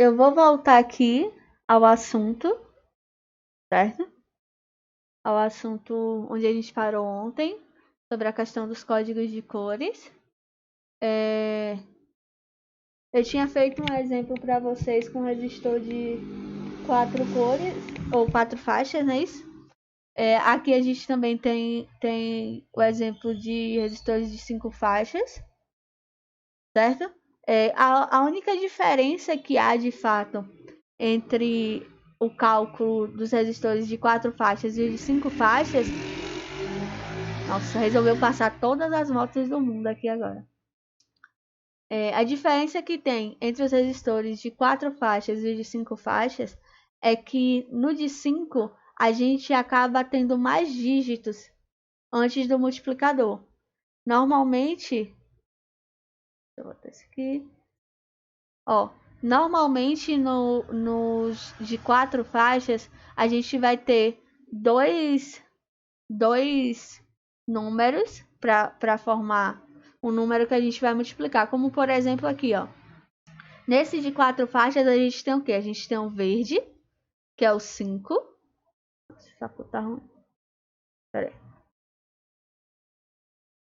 eu vou voltar aqui ao assunto, certo? Ao assunto onde a gente parou ontem, sobre a questão dos códigos de cores. Eu tinha feito um exemplo para vocês com resistor de 4 cores, ou 4 faixas, não é isso? Aqui a gente também tem o exemplo de resistores de 5 faixas, certo? A única diferença que há de fato entre o cálculo dos resistores de 4 faixas e os de 5 faixas. Nossa, resolveu passar todas as motos do mundo aqui agora. A diferença que tem entre os resistores de 4 faixas e os de 5 faixas é que no de 5 a gente acaba tendo mais dígitos antes do multiplicador. Normalmente, deixa eu botar isso aqui. Normalmente nos de 4 faixas a gente vai ter dois números para formar um número que a gente vai multiplicar. Como por exemplo aqui, ó. Nesse de 4 faixas a gente tem o quê? A gente tem o verde, que é o 5. Essa cor tá ruim. Pera aí. Vou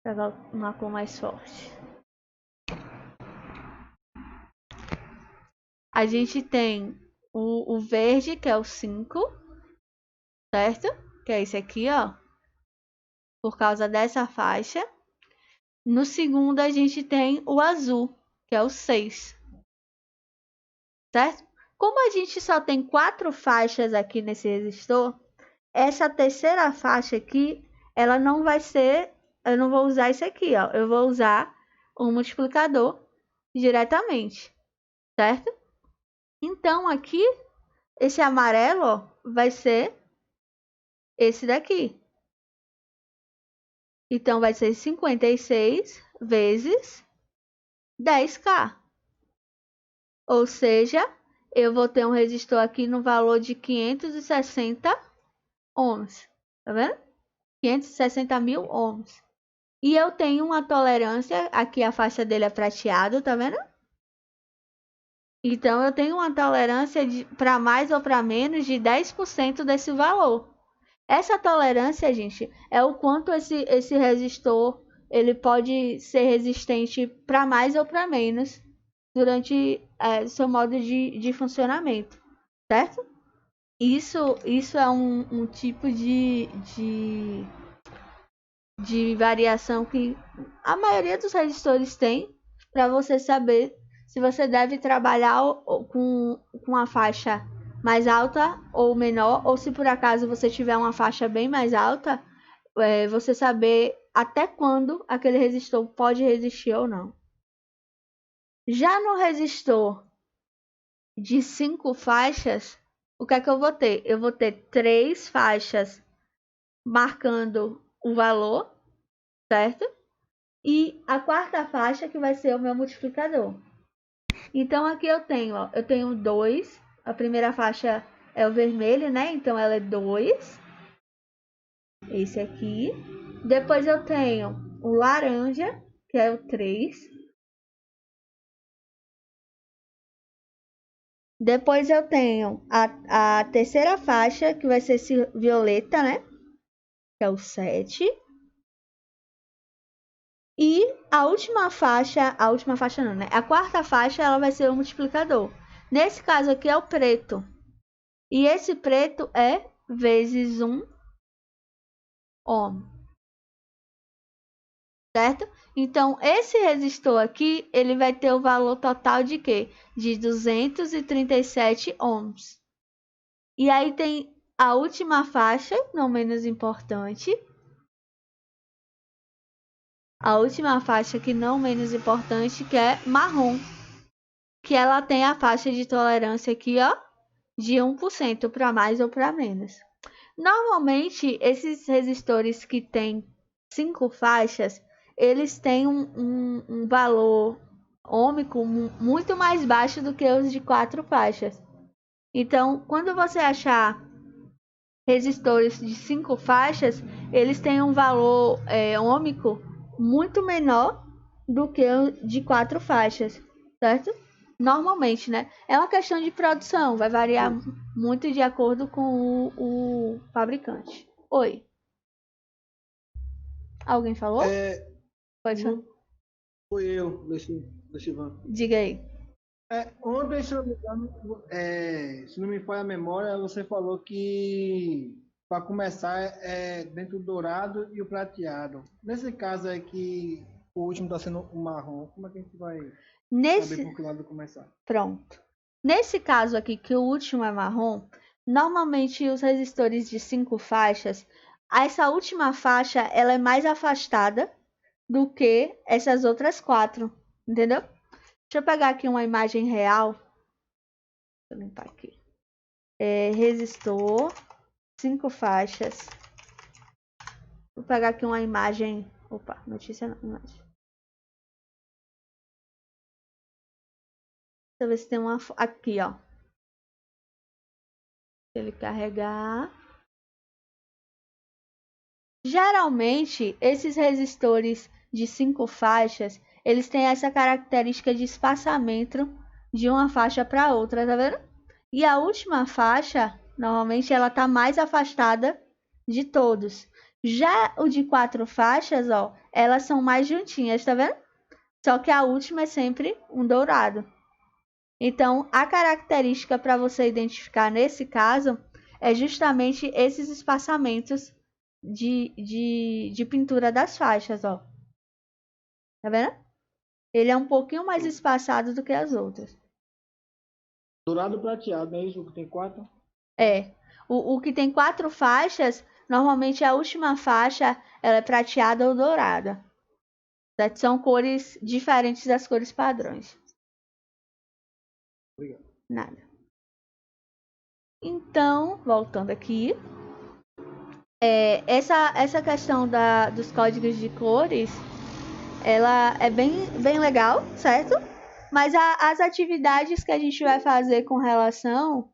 pegar uma cor mais forte. A gente tem o verde, que é o 5, certo? Que é esse aqui, ó. Por causa dessa faixa. No segundo a gente tem o azul, que é o 6. Certo? Como a gente só tem 4 faixas aqui nesse resistor, essa terceira faixa aqui, ela não vai ser, eu não vou usar isso aqui, ó. Eu vou usar o multiplicador diretamente, certo? Então aqui, esse amarelo, ó, vai ser esse daqui. Então vai ser 56 vezes 10K. Ou seja, eu vou ter um resistor aqui no valor de 560 ohms. Tá vendo? 560 mil ohms. E eu tenho uma tolerância, aqui a faixa dele é prateado, tá vendo? Então eu tenho uma tolerância para mais ou para menos de 10% desse valor. Essa tolerância, gente, é o quanto esse resistor ele pode ser resistente para mais ou para menos durante seu modo de funcionamento, certo? Isso é um tipo de variação que a maioria dos resistores tem para você saber se você deve trabalhar com a faixa mais alta ou menor, ou se por acaso você tiver uma faixa bem mais alta, você saber até quando aquele resistor pode resistir ou não. Já no resistor de 5 faixas, o que é que eu vou ter? Eu vou ter 3 faixas marcando o valor, certo? E a quarta faixa que vai ser o meu multiplicador. Então aqui eu tenho 2, a primeira faixa é o vermelho, né? Então ela é 2, esse aqui. Depois eu tenho o laranja, que é o 3. Depois eu tenho a terceira faixa, que vai ser esse violeta, né? Que é o 7. E a última faixa não, né? A quarta faixa, ela vai ser o multiplicador. Nesse caso aqui é o preto. E esse preto é vezes 1 ohm. Certo? Então, esse resistor aqui, ele vai ter o valor total de quê? De 237 ohms. E aí tem a última faixa, não menos importante. A última faixa que não menos importante, que é marrom. Que ela tem a faixa de tolerância aqui, ó, de 1% para mais ou para menos. Normalmente, esses resistores que têm 5 faixas, eles têm um valor ôhmico muito mais baixo do que os de 4 faixas. Então, quando você achar resistores de 5 faixas, eles têm um valor ôhmico muito menor do que o de 4 faixas, certo? Normalmente, né? É uma questão de produção, vai variar muito de acordo com o fabricante. Oi, alguém falou? Pode falar. Não fui eu, Lucivan. Diga aí. Ontem, se não me engano, se não me falha a memória, você falou que para começar dentro do dourado e o prateado. Nesse caso aí que o último está sendo o marrom, como é que a gente vai saber Nesse, por que lado começar? pronto. Nesse caso aqui, que o último é marrom, normalmente os resistores de 5 faixas, essa última faixa ela é mais afastada do que essas outras 4, entendeu? Deixa eu pegar aqui uma imagem real. Deixa eu limpar aqui. Resistor, 5 faixas. Vou pegar aqui uma imagem. Opa, notícia não, imagem. Deixa eu ver se tem uma. Aqui, ó. Se ele carregar. Geralmente, esses resistores de 5 faixas, eles têm essa característica de espaçamento de uma faixa para outra, tá vendo? E a última faixa, normalmente, ela tá mais afastada de todos. Já o de 4 faixas, ó, elas são mais juntinhas, tá vendo? Só que a última é sempre um dourado. Então, a característica para você identificar nesse caso é justamente esses espaçamentos de pintura das faixas, ó. Tá vendo? Ele é um pouquinho mais espaçado do que as outras. Dourado prateado, não é isso? Que tem 4? É. O que tem 4 faixas, normalmente a última faixa ela é prateada ou dourada. Certo? São cores diferentes das cores padrões. Obrigado. Nada. Então, voltando aqui. Essa questão dos códigos de cores, ela é bem legal, certo? Mas as atividades que a gente vai fazer com relação...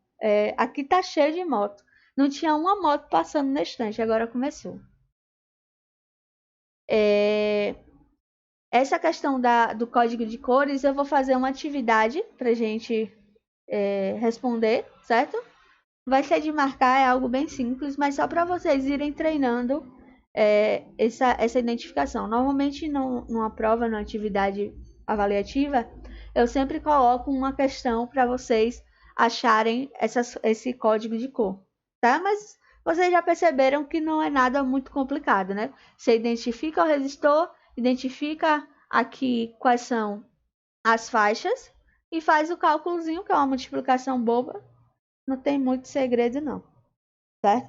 aqui tá cheio de moto. Não tinha uma moto passando na estante, agora começou. Essa questão do código de cores, eu vou fazer uma atividade pra gente responder, certo? Vai ser de marcar, é algo bem simples, mas só para vocês irem treinando essa identificação. Normalmente, numa prova, numa atividade avaliativa, eu sempre coloco uma questão para vocês acharem esse código de cor, tá? Mas vocês já perceberam que não é nada muito complicado, né? Você identifica o resistor, identifica aqui quais são as faixas e faz o cálculozinho, que é uma multiplicação boba. Não tem muito segredo, não. Certo?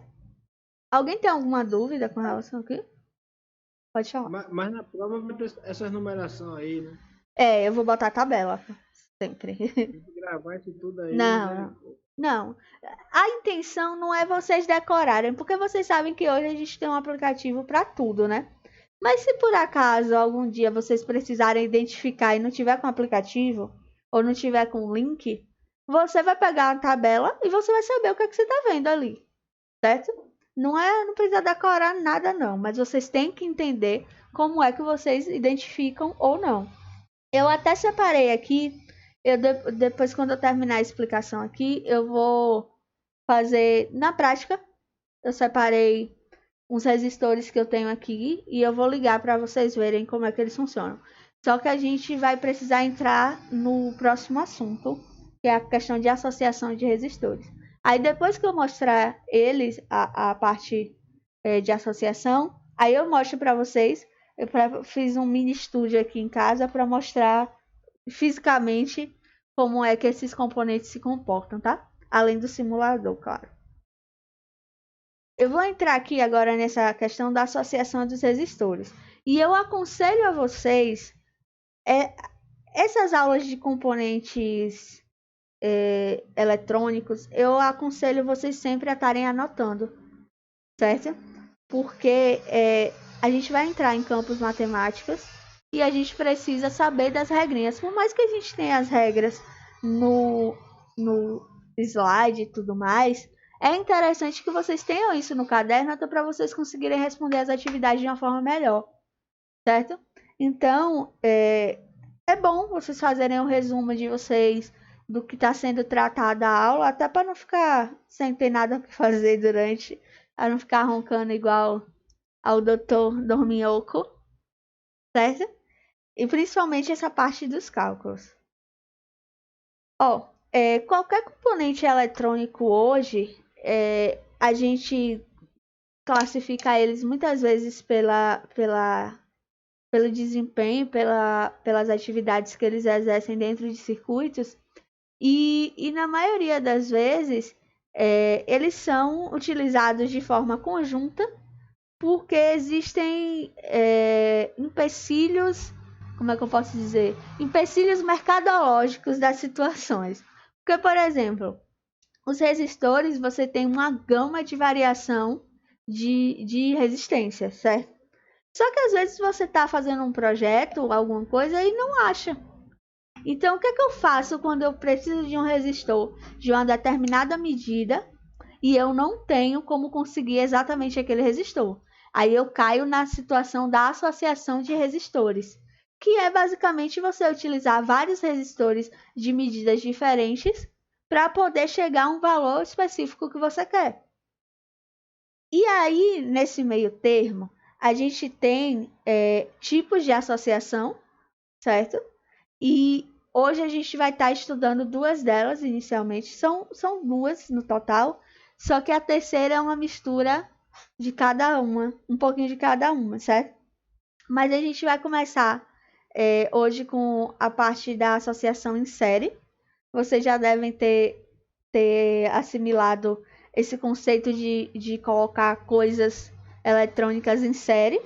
Alguém tem alguma dúvida com relação aqui? Pode falar. Mas na prova vai ter essas numerações aí, né? Eu vou botar a tabela. Sempre. Tem que gravar isso tudo aí, né? Não, não. A intenção não é vocês decorarem, porque vocês sabem que hoje a gente tem um aplicativo para tudo, né? Mas se por acaso algum dia vocês precisarem identificar e não tiver com o aplicativo, ou não tiver com o link, você vai pegar a tabela e você vai saber o que é que você está vendo ali, certo? Não precisa decorar nada não, mas vocês têm que entender como é que vocês identificam ou não. Eu até separei aqui, depois quando eu terminar a explicação aqui, eu vou fazer na prática. Eu separei uns resistores que eu tenho aqui e eu vou ligar para vocês verem como é que eles funcionam. Só que a gente vai precisar entrar no próximo assunto, que é a questão de associação de resistores. Aí depois que eu mostrar eles, a parte de associação, aí eu mostro para vocês. Eu fiz um mini estúdio aqui em casa para mostrar fisicamente como é que esses componentes se comportam, tá? Além do simulador, claro. Eu vou entrar aqui agora nessa questão da associação dos resistores. E eu aconselho a vocês essas aulas de componentes eletrônicos, eu aconselho vocês sempre a estarem anotando, certo? Porque a gente vai entrar em campos matemáticos e a gente precisa saber das regrinhas. Por mais que a gente tenha as regras no slide e tudo mais, é interessante que vocês tenham isso no caderno até para vocês conseguirem responder as atividades de uma forma melhor, certo? Então, é bom vocês fazerem um resumo de vocês do que está sendo tratado a aula, até para não ficar sem ter nada para fazer durante, a não ficar roncando igual ao doutor Dorminhoco, certo? E principalmente essa parte dos cálculos. Ó, qualquer componente eletrônico hoje, a gente classifica eles muitas vezes pelo desempenho, pelas atividades que eles exercem dentro de circuitos, e na maioria das vezes eles são utilizados de forma conjunta porque existem empecilhos, como é que eu posso dizer? Empecilhos mercadológicos das situações. Porque, por exemplo, os resistores, você tem uma gama de variação de resistência, certo? Só que às vezes você está fazendo um projeto, alguma coisa, e não acha. Então, o que eu faço quando eu preciso de um resistor de uma determinada medida e eu não tenho como conseguir exatamente aquele resistor? Aí eu caio na situação da associação de resistores, que é basicamente você utilizar vários resistores de medidas diferentes para poder chegar a um valor específico que você quer. E aí, nesse meio termo, a gente tem tipos de associação, certo? E hoje a gente vai estar estudando duas delas inicialmente. São duas no total, só que a terceira é uma mistura de cada uma, um pouquinho de cada uma, certo? Mas a gente vai começar hoje com a parte da associação em série. Vocês já devem ter assimilado esse conceito de colocar coisas eletrônicas em série,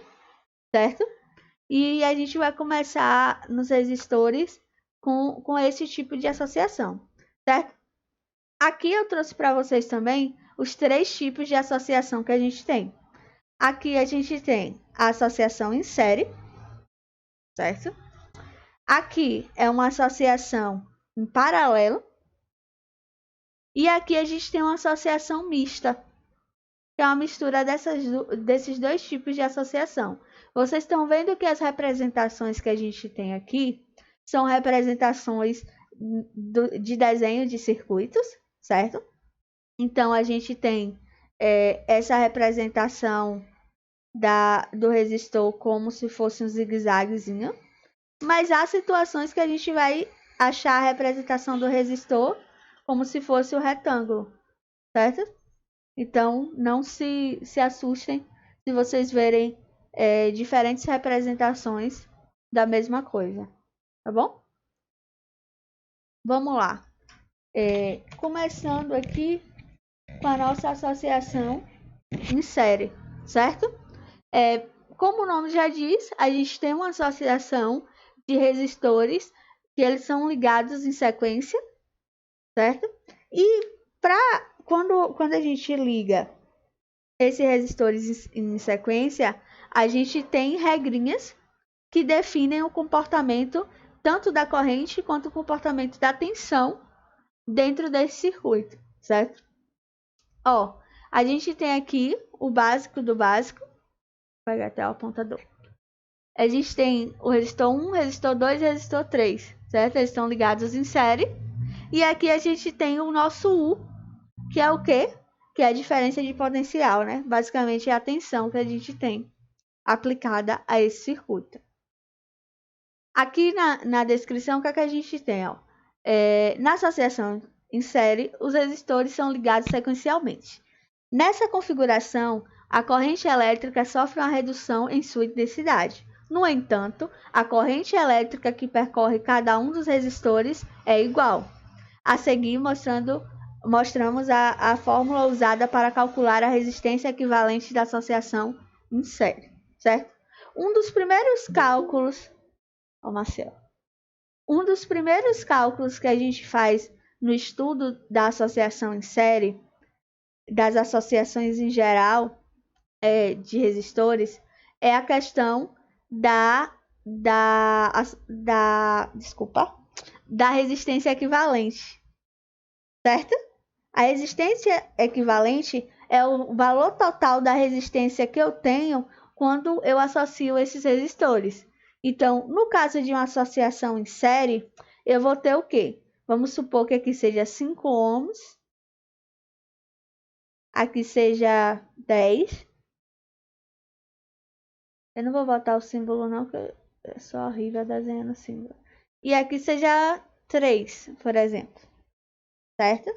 certo? E a gente vai começar nos resistores com esse tipo de associação, certo? Aqui eu trouxe para vocês também os 3 tipos de associação que a gente tem. Aqui a gente tem a associação em série, certo? Aqui é uma associação em paralelo. E aqui a gente tem uma associação mista, que é uma mistura desses 2 tipos de associação. Vocês estão vendo que as representações que a gente tem aqui são representações de desenho de circuitos, certo? Então, a gente tem essa representação do resistor como se fosse um zigue-zaguezinho. Mas há situações que a gente vai achar a representação do resistor como se fosse o retângulo, certo? Então, não se assustem se vocês verem diferentes representações da mesma coisa, tá bom? Vamos lá. Começando aqui com a nossa associação em série, certo? Como o nome já diz, a gente tem uma associação de resistores que eles são ligados em sequência, certo? E quando a gente liga esses resistores em sequência, a gente tem regrinhas que definem o comportamento tanto da corrente quanto o comportamento da tensão dentro desse circuito, certo? Ó, a gente tem aqui o básico do básico. Vou pegar até o apontador. A gente tem o resistor 1, resistor 2 e resistor 3, certo? Eles estão ligados em série. E aqui a gente tem o nosso U, que é o quê? Que é a diferença de potencial, né? Basicamente é a tensão que a gente tem aplicada a esse circuito. Aqui na descrição, o que é que a gente tem? Ó? Na associação em série, os resistores são ligados sequencialmente. Nessa configuração, a corrente elétrica sofre uma redução em sua intensidade. No entanto, a corrente elétrica que percorre cada um dos resistores é igual. A seguir, mostramos a fórmula usada para calcular a resistência equivalente da associação em série, certo? Um dos primeiros cálculos que a gente faz no estudo da associação em série, das associações em geral de resistores, é a questão da resistência equivalente, certo? A resistência equivalente é o valor total da resistência que eu tenho quando eu associo esses resistores. Então, no caso de uma associação em série, eu vou ter o quê? Vamos supor que aqui seja 5 ohms, aqui seja 10. Eu não vou botar o símbolo não, porque é só horrível desenhando símbolo. E aqui seja 3, por exemplo, certo?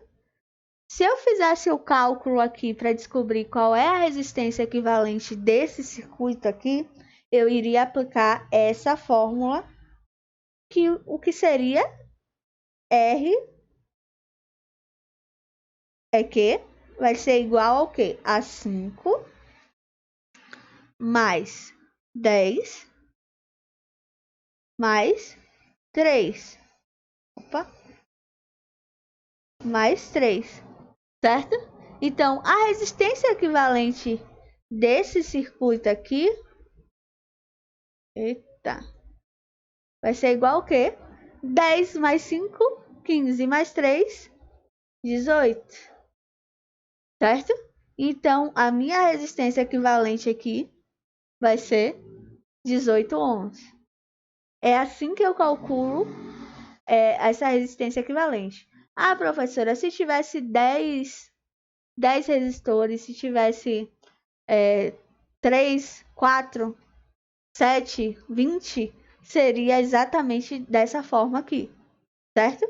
Se eu fizesse o cálculo aqui para descobrir qual é a resistência equivalente desse circuito aqui, eu iria aplicar essa fórmula, que o que seria R é que vai ser igual ao quê? A 5 mais 10 mais 3. Opa. Mais 3, certo? Então, a resistência equivalente desse circuito aqui, eita, vai ser igual ao quê? 10 mais 5, 15 mais 3, 18, certo? Então, a minha resistência equivalente aqui vai ser 18 ohms. É assim que eu calculo essa resistência equivalente. Ah, professora, se tivesse 10 resistores, se tivesse 3, 4, 7, 20, seria exatamente dessa forma aqui, certo?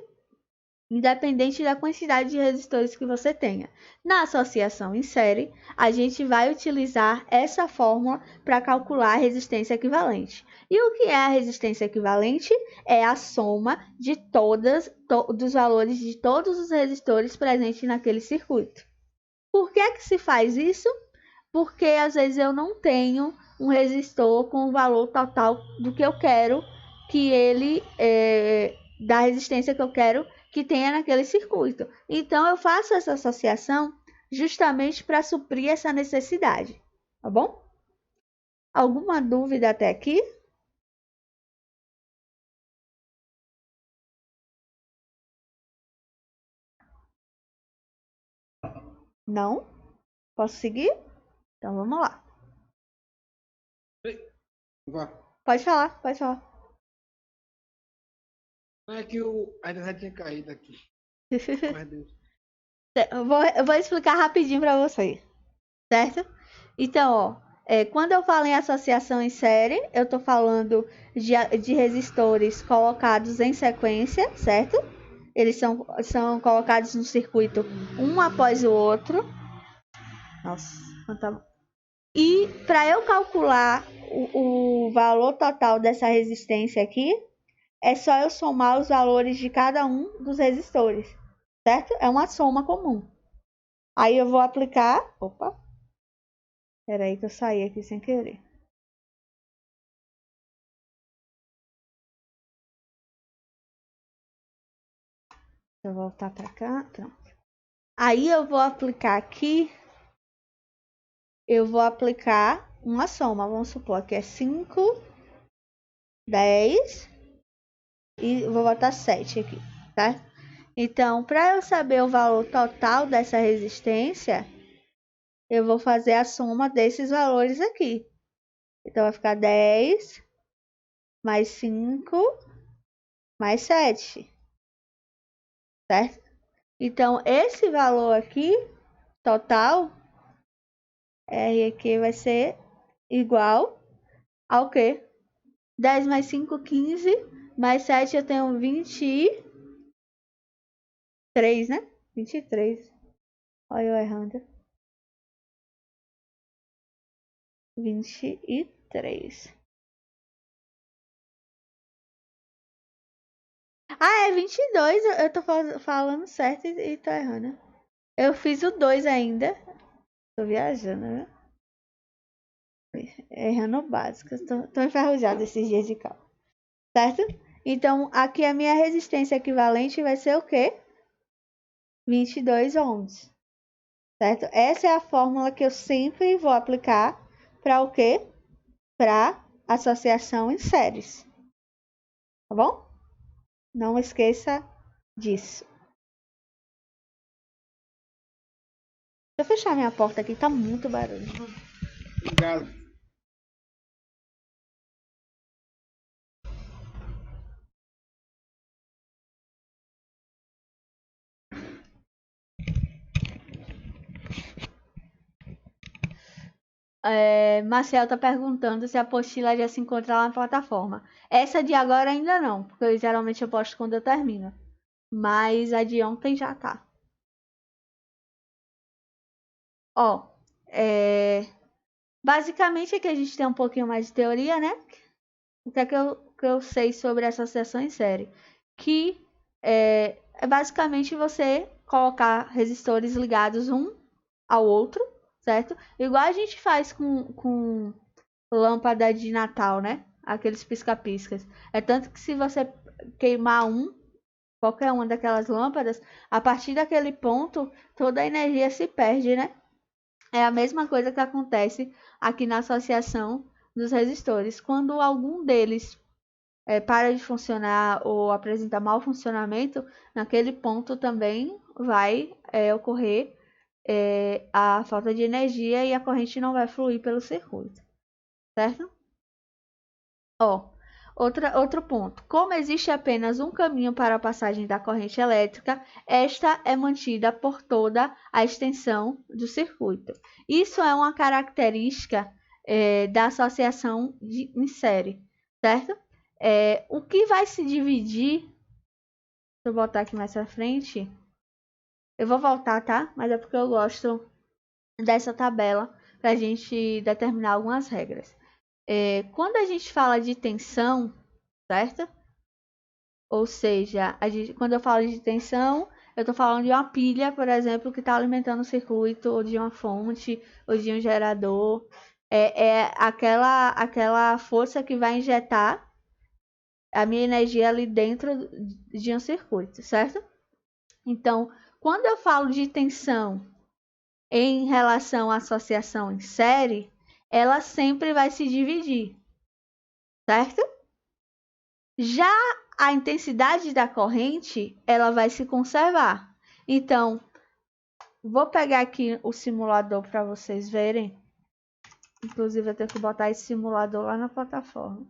Independente da quantidade de resistores que você tenha. Na associação em série, a gente vai utilizar essa fórmula para calcular a resistência equivalente. E o que é a resistência equivalente? É a soma de dos valores de todos os resistores presentes naquele circuito. Por que se faz isso? Porque às vezes eu não tenho um resistor com o valor total do que eu quero que ele da resistência que eu quero que tenha naquele circuito. Então eu faço essa associação justamente para suprir essa necessidade, tá bom? Alguma dúvida até aqui? Não? Posso seguir? Então vamos lá. Pode falar, pode falar. Não é que a internet tinha caído aqui. Eu vou explicar rapidinho para você, certo? Então, ó, quando eu falo em associação em série, eu estou falando de resistores colocados em sequência, certo? Eles são colocados no circuito um após o outro. Nossa, quanta... E para eu calcular o valor total dessa resistência aqui, é só eu somar os valores de cada um dos resistores, certo? É uma soma comum. Aí eu vou aplicar... Opa! Peraí que eu saí aqui sem querer. Deixa eu voltar para cá. Pronto. Aí eu vou aplicar aqui. Eu vou aplicar uma soma. Vamos supor que é 5, 10 e vou botar 7 aqui, tá? Então, para eu saber o valor total dessa resistência, eu vou fazer a soma desses valores aqui. Então, vai ficar 10 mais 5 mais 7, certo? Então, esse valor aqui, total, R aqui vai ser igual ao quê? 10 mais 5, 15, mais 7 eu tenho 23, né? 23. Olha eu errando. 23. Ah, é 22. Eu tô falando certo e tô errando. Eu fiz o 2 ainda. Tô viajando, né? Errando o básico. Tô enferrujada esses dias de cálculo. Certo? Então, aqui a minha resistência equivalente vai ser o quê? 22 ohms. Certo? Essa é a fórmula que eu sempre vou aplicar para o quê? Para associação em séries. Tá bom? Não esqueça disso. Deixa eu fechar minha porta aqui, tá muito barulho. Obrigado. Marcel tá perguntando se a apostila já se encontra lá na plataforma. Essa de agora ainda não, porque geralmente eu posto quando eu termino. Mas a de ontem já tá. Ó, basicamente aqui a gente tem um pouquinho mais de teoria, né? O que é que eu sei sobre associação em série? Que é basicamente você colocar resistores ligados um ao outro, certo? Igual a gente faz com lâmpada de Natal, né? Aqueles pisca-piscas. É tanto que se você queimar qualquer uma daquelas lâmpadas, a partir daquele ponto, toda a energia se perde, né? É a mesma coisa que acontece aqui na associação dos resistores. Quando algum deles para de funcionar ou apresenta mau funcionamento, naquele ponto também vai ocorrer a falta de energia e a corrente não vai fluir pelo circuito, certo? Ó, outro ponto. Como existe apenas um caminho para a passagem da corrente elétrica, esta é mantida por toda a extensão do circuito. Isso é uma característica da associação em série, certo? O que vai se dividir, deixa eu botar aqui mais pra frente, eu vou voltar, tá? Mas é porque eu gosto dessa tabela para a gente determinar algumas regras. Quando a gente fala de tensão, certo? Ou seja, quando eu falo de tensão, eu estou falando de uma pilha, por exemplo, que está alimentando o circuito, ou de uma fonte, ou de um gerador. É aquela força que vai injetar a minha energia ali dentro de um circuito, certo? Então, quando eu falo de tensão em relação à associação em série, ela sempre vai se dividir, certo? Já a intensidade da corrente, ela vai se conservar. Então, vou pegar aqui o simulador para vocês verem. Inclusive, eu tenho que botar esse simulador lá na plataforma.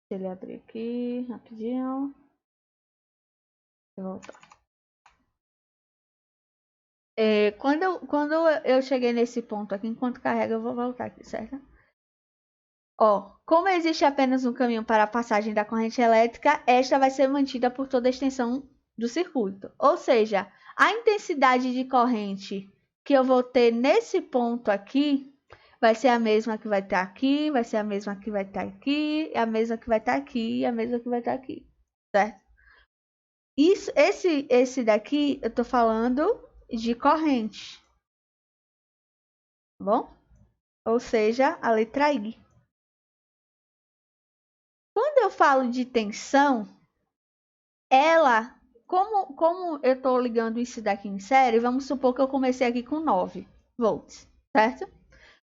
Deixa ele abrir aqui rapidinho. Vou voltar. Quando eu cheguei nesse ponto aqui, enquanto carrega, eu vou voltar aqui, certo? Ó, como existe apenas um caminho para a passagem da corrente elétrica, esta vai ser mantida por toda a extensão do circuito. Ou seja, a intensidade de corrente que eu vou ter nesse ponto aqui vai ser a mesma que vai estar aqui, vai ser a mesma que vai estar aqui, a mesma que vai estar aqui, a mesma que vai estar aqui, certo? Esse daqui eu tô falando de corrente, tá bom? Ou seja, a letra I. Quando eu falo de tensão, ela, como eu estou ligando isso daqui em série, vamos supor que eu comecei aqui com 9 volts, certo?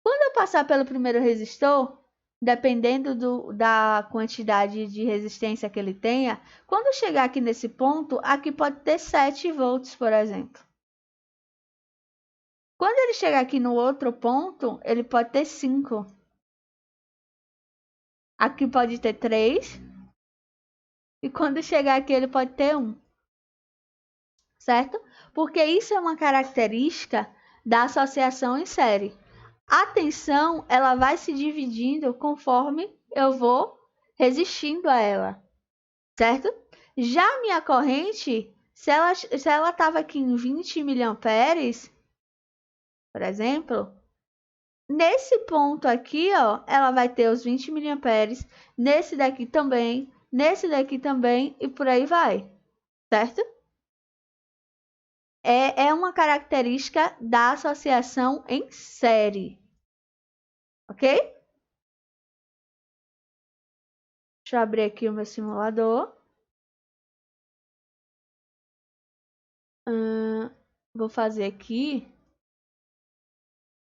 Quando eu passar pelo primeiro resistor, dependendo da quantidade de resistência que ele tenha, quando chegar aqui nesse ponto, aqui pode ter 7 volts, por exemplo. Quando ele chegar aqui no outro ponto, ele pode ter 5. Aqui pode ter 3. E quando chegar aqui, ele pode ter 1. Certo? Porque isso é uma característica da associação em série. A tensão, ela vai se dividindo conforme eu vou resistindo a ela, certo? Já a minha corrente, se ela estava aqui em 20 miliamperes, por exemplo, nesse ponto aqui, ó, ela vai ter os 20 miliamperes, nesse daqui também, e por aí vai, certo? É uma característica da associação em série, ok? Deixa eu abrir aqui o meu simulador. Vou fazer aqui,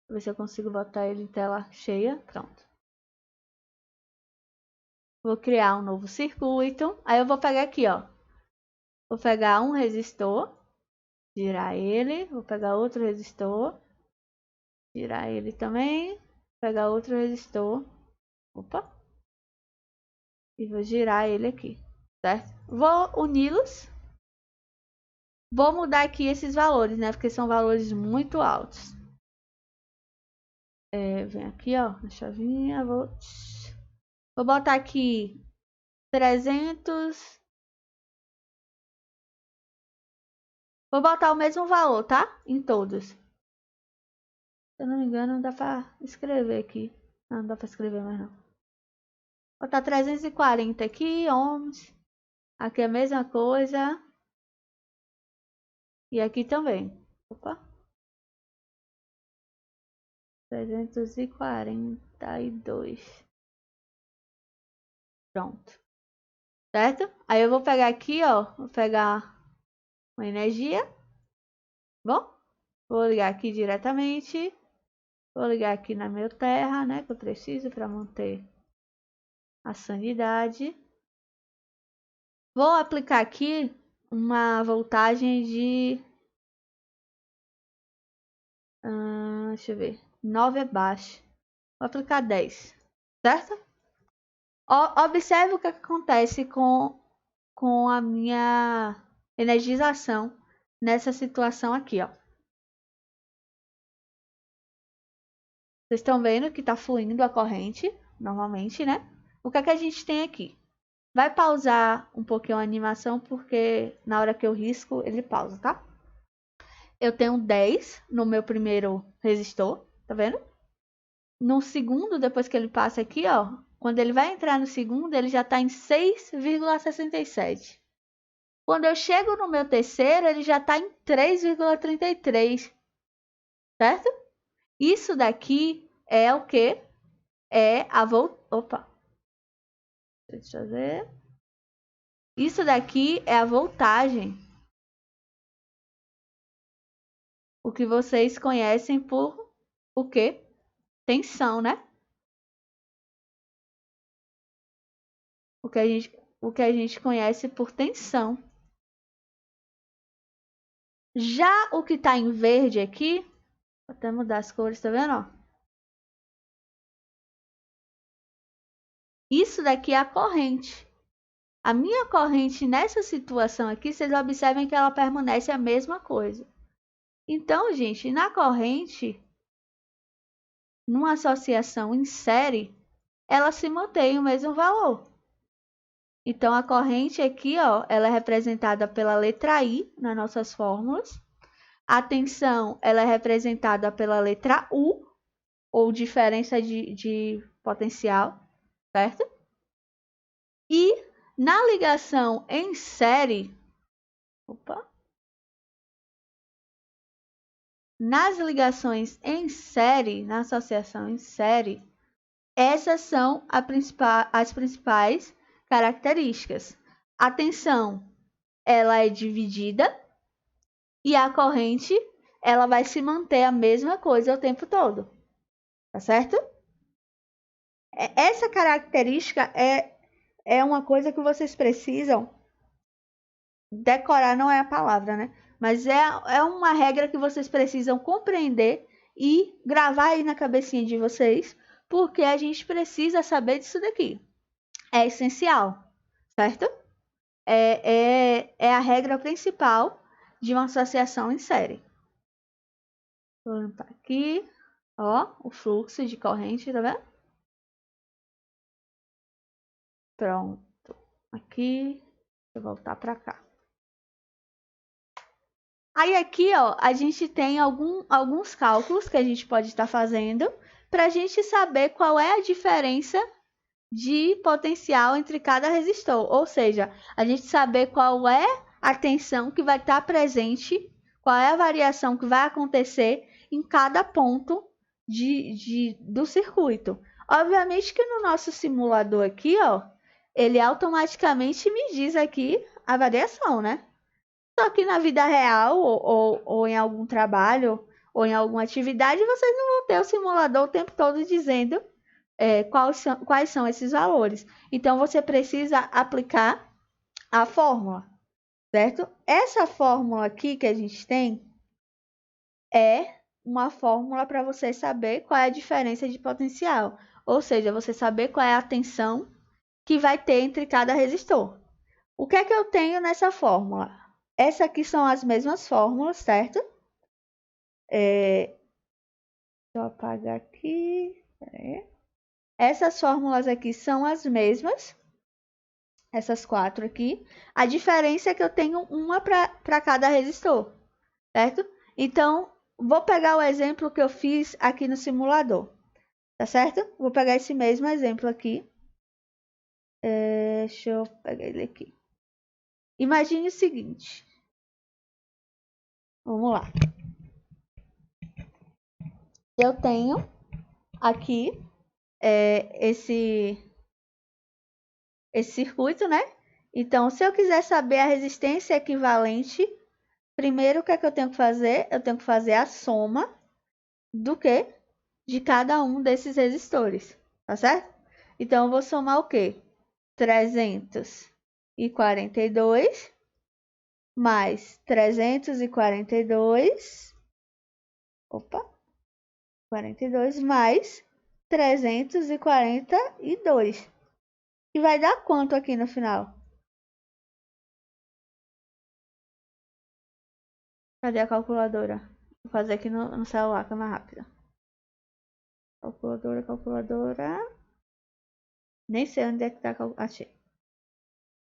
ver se eu consigo botar ele em tela cheia. Pronto. Vou criar um novo circuito. Aí eu vou pegar aqui, ó. Vou pegar um resistor, girar ele. Vou pegar outro resistor, girar ele também. Pegar outro resistor. Opa. E vou girar ele aqui. certo? Vou uni-los. Vou mudar aqui esses valores, né? Porque são valores muito altos. Vem aqui, ó, na chavinha. Vou botar aqui 300. Vou botar o mesmo valor, tá? Em todos. Se eu não me engano, não dá pra escrever aqui. Não dá pra escrever mais não. Vou botar 340 aqui, ohms. Aqui é a mesma coisa. E aqui também. Opa. 342. Pronto. Certo? Aí eu vou pegar aqui, ó. Vou pegar uma energia. Bom? Vou ligar aqui diretamente. Vou ligar aqui na minha terra, né? Que eu preciso para manter a sanidade. Vou aplicar aqui uma voltagem de... deixa eu ver. 9 é baixo. Vou aplicar 10. Certo? Observe o que acontece com a minha energização nessa situação aqui, ó. Vocês estão vendo que está fluindo a corrente, normalmente, né? O que é que a gente tem aqui? Vai pausar um pouquinho a animação, porque na hora que eu risco, ele pausa, tá? Eu tenho 10 no meu primeiro resistor, tá vendo? No segundo, depois que ele passa aqui, ó, quando ele vai entrar no segundo, ele já está em 6,67. Quando eu chego no meu terceiro, ele já está em 3,33, certo? Isso daqui é o que? É a Opa! Deixa eu ver. Isso daqui é a voltagem. O que vocês conhecem por o quê? Tensão, né? O que a gente conhece por tensão. Já o que está em verde aqui, vou até mudar as cores, tá vendo? Ó? Isso daqui é a corrente. A minha corrente nessa situação aqui, vocês observem que ela permanece a mesma coisa. Então, gente, na corrente, numa associação em série, ela se mantém o mesmo valor. Então, a corrente aqui, ó, ela é representada pela letra I nas nossas fórmulas. A tensão, ela é representada pela letra U, ou diferença de potencial, certo? E na ligação em série, nas ligações em série, na associação em série, essas são as principais características. A tensão, ela é dividida e a corrente, ela vai se manter a mesma coisa o tempo todo, tá certo? Essa característica é uma coisa que vocês precisam decorar, não é a palavra, né? Mas é uma regra que vocês precisam compreender e gravar aí na cabecinha de vocês, porque a gente precisa saber disso daqui. É essencial, certo? É a regra principal de uma associação em série. Vou limpar aqui, ó, o fluxo de corrente, tá vendo? Pronto. Aqui, vou voltar para cá. Aí aqui, ó, a gente tem alguns cálculos que a gente pode estar fazendo para a gente saber qual é a diferença de potencial entre cada resistor. Ou seja, a gente saber qual é a tensão que vai estar presente, qual é a variação que vai acontecer em cada ponto do circuito. Obviamente que no nosso simulador aqui, ó, ele automaticamente me diz aqui a variação, né? Só que na vida real, ou em algum trabalho, ou em alguma atividade, vocês não vão ter o simulador o tempo todo dizendo quais são esses valores. Então, você precisa aplicar a fórmula, certo? Essa fórmula aqui que a gente tem é uma fórmula para você saber qual é a diferença de potencial. Ou seja, você saber qual é a tensão que vai ter entre cada resistor. O que é que eu tenho nessa fórmula? Essa aqui são as mesmas fórmulas, certo? Deixa eu apagar aqui. Essas fórmulas aqui são as mesmas. Essas 4 aqui. A diferença é que eu tenho uma para cada resistor, certo? Então, vou pegar o exemplo que eu fiz aqui no simulador, tá certo? Vou pegar esse mesmo exemplo aqui. Deixa eu pegar ele aqui. Imagine o seguinte. Vamos lá. Eu tenho aqui esse circuito, né? Então, se eu quiser saber a resistência equivalente, primeiro o que é que eu tenho que fazer? Eu tenho que fazer a soma do quê? De cada um desses resistores, tá certo? Então, eu vou somar o quê? 342 mais 342, opa, 42 mais 342. E vai dar quanto aqui no final? Cadê a calculadora? Vou fazer aqui no celular, que é mais rápido. Calculadora. Nem sei onde é que tá. Achei.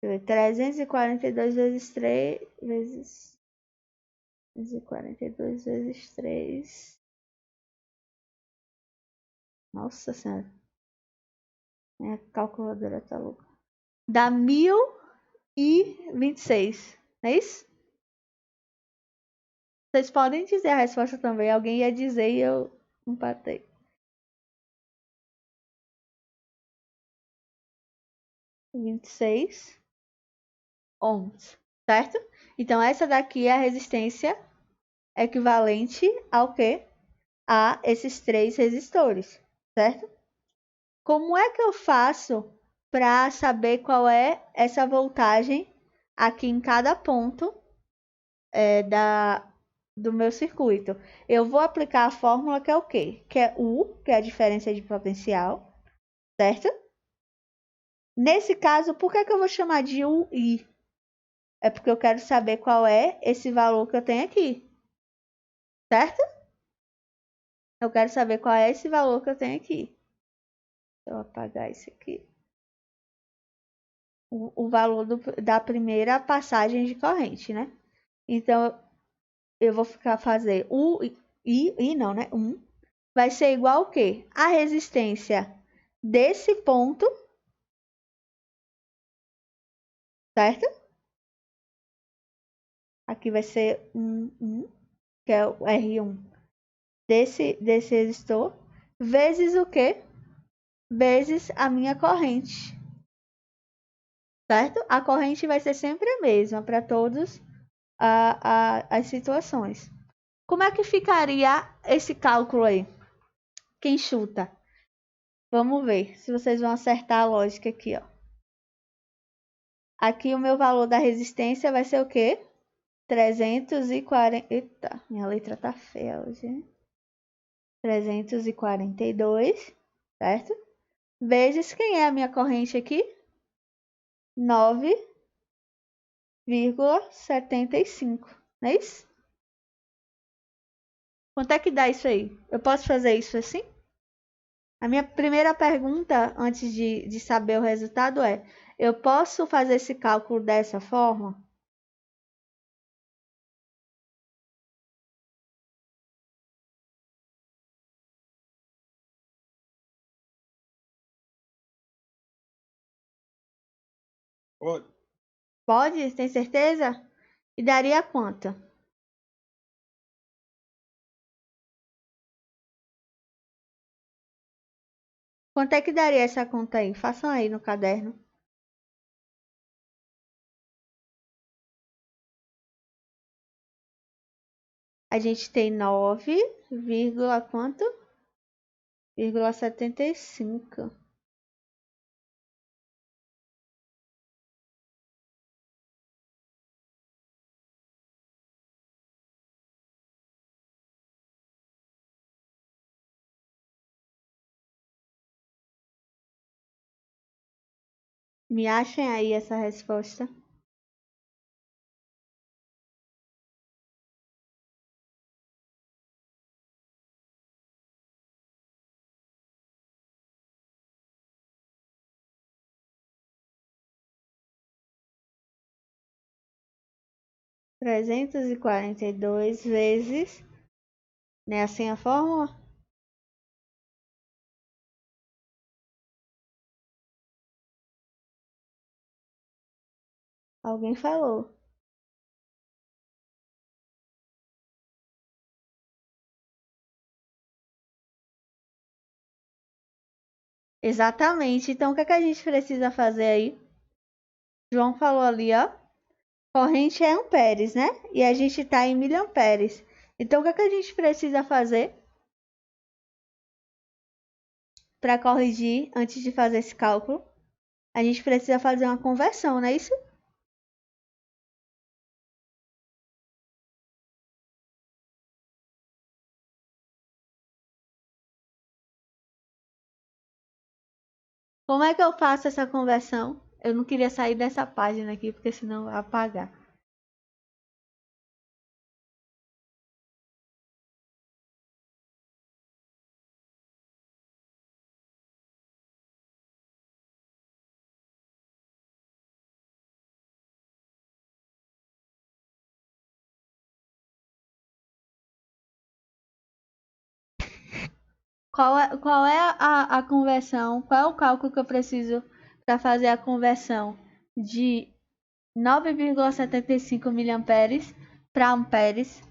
342 vezes 3 vezes 342 vezes 3. Nossa senhora. Minha calculadora tá louca. Dá 1026. Não é isso? Vocês podem dizer a resposta também. Alguém ia dizer e eu empatei. 26 ohms, certo? Então, essa daqui é a resistência equivalente ao quê? A esses 3 resistores, certo? Como é que eu faço para saber qual é essa voltagem aqui em cada ponto do meu circuito? Eu vou aplicar a fórmula que é o quê? Que é U, que é a diferença de potencial, certo? Nesse caso, por que eu vou chamar de UI? É porque eu quero saber qual é esse valor que eu tenho aqui, certo? Eu quero saber qual é esse valor que eu tenho aqui. Deixa eu apagar isso aqui. O valor da primeira passagem de corrente, né? Então, eu vou fazer U e não, né? Vai ser igual o quê? A resistência desse ponto, certo? Aqui vai ser que é o R1 desse resistor, vezes o quê? Vezes a minha corrente, certo? A corrente vai ser sempre a mesma para todas as situações. Como é que ficaria esse cálculo aí? Quem chuta? Vamos ver se vocês vão acertar a lógica aqui, ó. Aqui o meu valor da resistência vai ser o quê? 340. Eita, minha letra tá feia hoje. 342, certo? Vezes quem é a minha corrente aqui? 9,75. Não é isso? Quanto é que dá isso aí? Eu posso fazer isso assim? A minha primeira pergunta, antes de saber o resultado, é: eu posso fazer esse cálculo dessa forma? Pode. Pode? Tem certeza? E daria quanto? Quanto é que daria essa conta aí? Façam aí no caderno. A gente tem 9, quanto? 0,75. Me achem aí essa resposta. 342 vezes... Não é assim a fórmula? Alguém falou. Exatamente. Então, o que é que a gente precisa fazer aí? João falou ali, ó. Corrente é amperes, né? E a gente tá em miliamperes. Então, o que é que a gente precisa fazer para corrigir antes de fazer esse cálculo? A gente precisa fazer uma conversão, não é isso? Como é que eu faço essa conversão? Eu não queria sair dessa página aqui, porque senão vai apagar. Qual é a conversão? Qual é o cálculo que eu preciso para fazer a conversão de 9,75 miliamperes para amperes?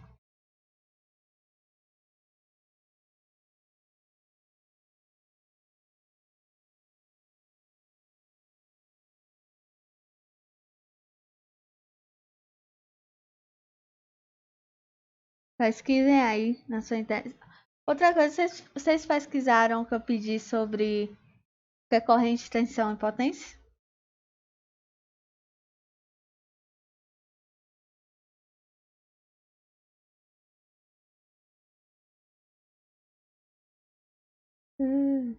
Pesquisem aí na sua internet. Outra coisa, vocês pesquisaram o que eu pedi sobre o que é corrente, tensão e potência? Hum,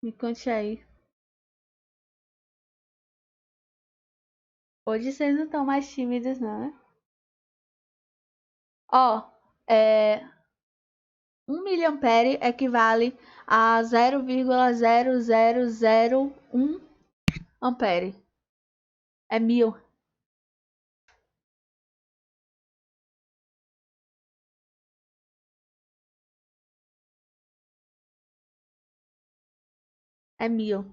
me conte aí. Hoje vocês não estão mais tímidos, não, né? Ó, 1 miliampere equivale a 0,0001 ampere. É 1000. É 1000.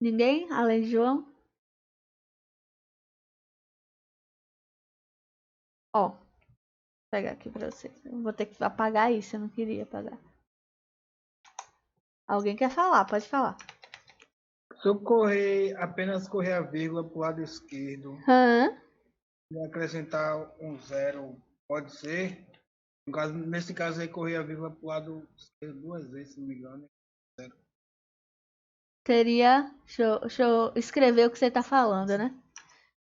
Ninguém? Além de João? Ó, vou pegar aqui pra vocês. Eu vou ter que apagar isso, eu não queria apagar. Alguém quer falar? Pode falar. Se eu apenas correr a vírgula para o lado esquerdo Hã? e acrescentar um zero, pode ser? Nesse caso aí, correr a vírgula para o lado esquerdo duas vezes, se não me engano. Seria. Deixa eu escrever o que você tá falando, né?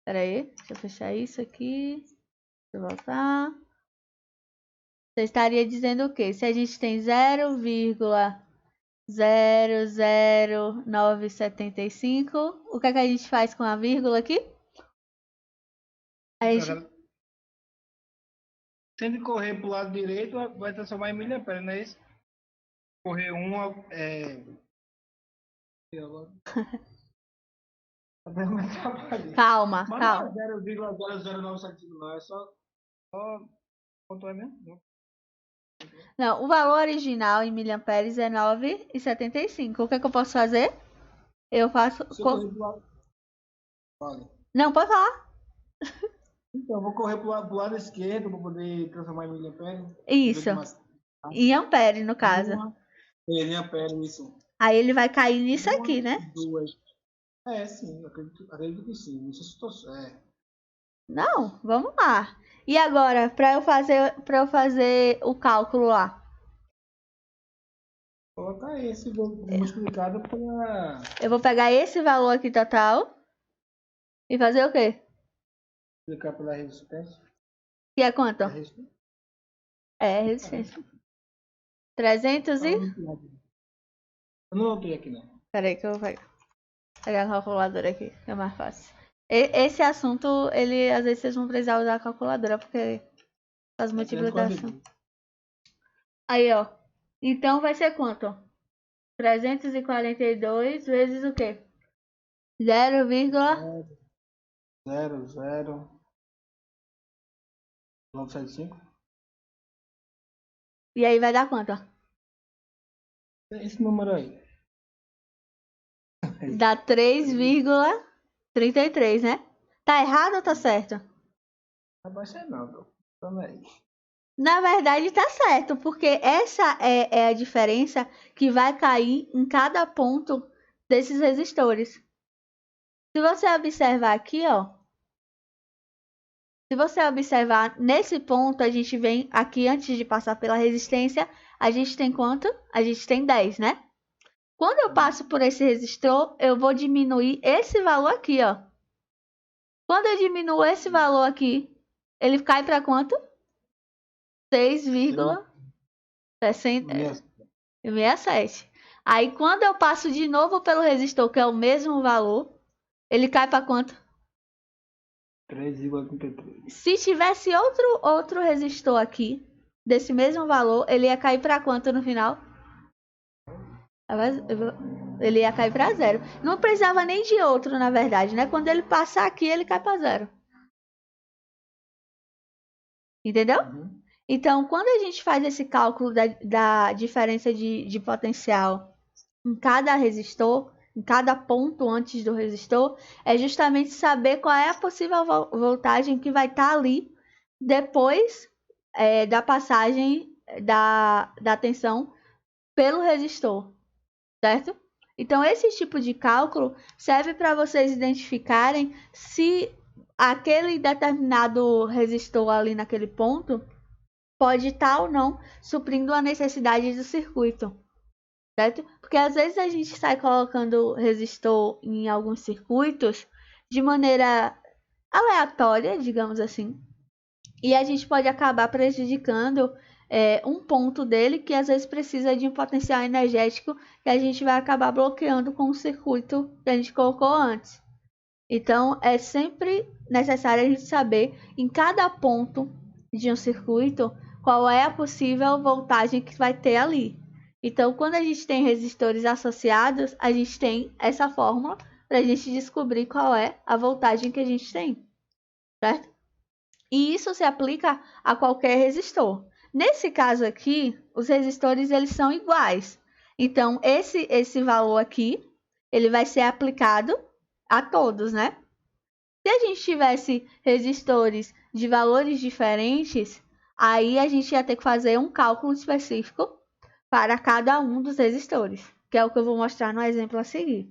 Pera aí, deixa eu fechar isso aqui. Deixa eu voltar. Você estaria dizendo o quê? Se a gente tem 0,00975, o que é que a gente faz com a vírgula aqui? A gente... Tendo que correr para o lado direito, vai transformar em miliampere, não é isso? Correr uma. Calma, Mas não calma. é 0,0097, não. É só quanto é mesmo? Não, o valor original em miliamperes é 9,75. O que é que eu posso fazer? Eu faço... Se eu correr pro lado. Vale. Não, pode falar. Então, eu vou correr pro lado esquerdo para poder transformar em miliampere. Isso. Em ampere, no caso. Miliampere, isso. Aí ele vai cair nisso aqui, né? Duas. Sim, acredito que sim. Não sei se estou certo. Não, vamos lá. E agora, para eu fazer o cálculo lá? Colocar esse multiplicado para. Eu vou pegar esse valor aqui total e fazer o quê? Multiplicar pela resistência. Que é quanto? É resistência. 300 e... Eu não vou aqui, não. Peraí que eu vou pegar a calculadora aqui, que é mais fácil. Esse assunto, ele às vezes vocês vão precisar usar a calculadora, porque faz multiplicação. Aí, ó. Então vai ser quanto? 342 vezes o quê? 0,00975. E aí vai dar quanto? Esse número aí. Dá 3,33, né? Tá errado ou tá certo? Não vai ser não, também. Na verdade tá certo, porque essa é a diferença que vai cair em cada ponto desses resistores. Se você observar aqui, ó. Se você observar nesse ponto, a gente vem aqui antes de passar pela resistência, a gente tem quanto? A gente tem 10, né? Quando eu passo por esse resistor, eu vou diminuir esse valor aqui, ó. Quando eu diminuo esse valor aqui, ele cai para quanto? 6,67. Aí quando eu passo de novo pelo resistor, que é o mesmo valor, ele cai para quanto? 3,33. Se tivesse outro resistor aqui, desse mesmo valor, ele ia cair para quanto no final? Ele ia cair para 0. Não precisava nem de outro, na verdade, né? Quando ele passar aqui, ele cai para 0. Entendeu? Uhum. Então, quando a gente faz esse cálculo da diferença de potencial em cada resistor, em cada ponto antes do resistor, é justamente saber qual é a possível voltagem que vai estar ali depois da passagem da tensão pelo resistor, certo? Então, esse tipo de cálculo serve para vocês identificarem se aquele determinado resistor ali naquele ponto pode estar ou não suprindo a necessidade do circuito, certo? Porque às vezes a gente sai colocando resistor em alguns circuitos de maneira aleatória, digamos assim, e a gente pode acabar prejudicando um ponto dele que às vezes precisa de um potencial energético que a gente vai acabar bloqueando com o circuito que a gente colocou antes. Então, é sempre necessário a gente saber em cada ponto de um circuito qual é a possível voltagem que vai ter ali. Então, quando a gente tem resistores associados, a gente tem essa fórmula para a gente descobrir qual é a voltagem que a gente tem, certo? E isso se aplica a qualquer resistor. Nesse caso aqui, os resistores eles são iguais. Então, esse valor aqui, ele vai ser aplicado a todos, né? Se a gente tivesse resistores de valores diferentes, aí a gente ia ter que fazer um cálculo específico para cada um dos resistores, que é o que eu vou mostrar no exemplo a seguir.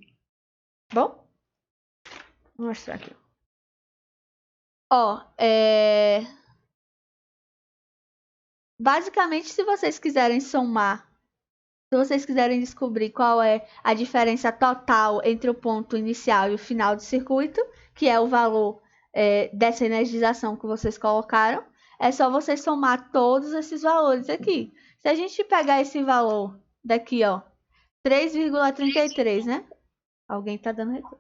Bom, vou mostrar aqui. Ó, basicamente, se vocês quiserem somar, se vocês quiserem descobrir qual é a diferença total entre o ponto inicial e o final do circuito, que é o valor dessa energização que vocês colocaram, é só vocês somar todos esses valores aqui. Se a gente pegar esse valor daqui, ó, 3,33, né? Alguém tá dando retorno.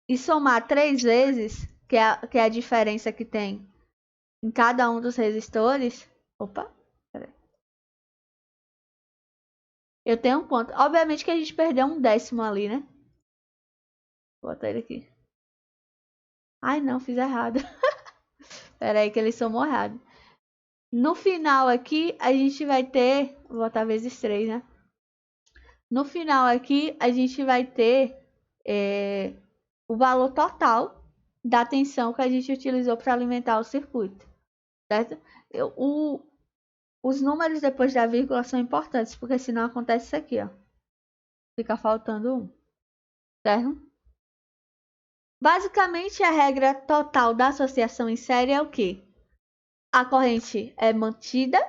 E somar 3 vezes, que é a diferença que tem em cada um dos resistores. Opa, peraí. Eu tenho um ponto. Obviamente que a gente perdeu um décimo ali, né? Vou botar ele aqui. Ai, não, fiz errado. Pera aí que ele somou errado. No final aqui, a gente vai ter... Vou botar vezes 3, né? No final aqui, a gente vai ter o valor total da tensão que a gente utilizou para alimentar o circuito, certo? Os números depois da vírgula são importantes, porque senão acontece isso aqui, ó. Fica faltando um, certo? Basicamente, a regra total da associação em série é o quê? A corrente é mantida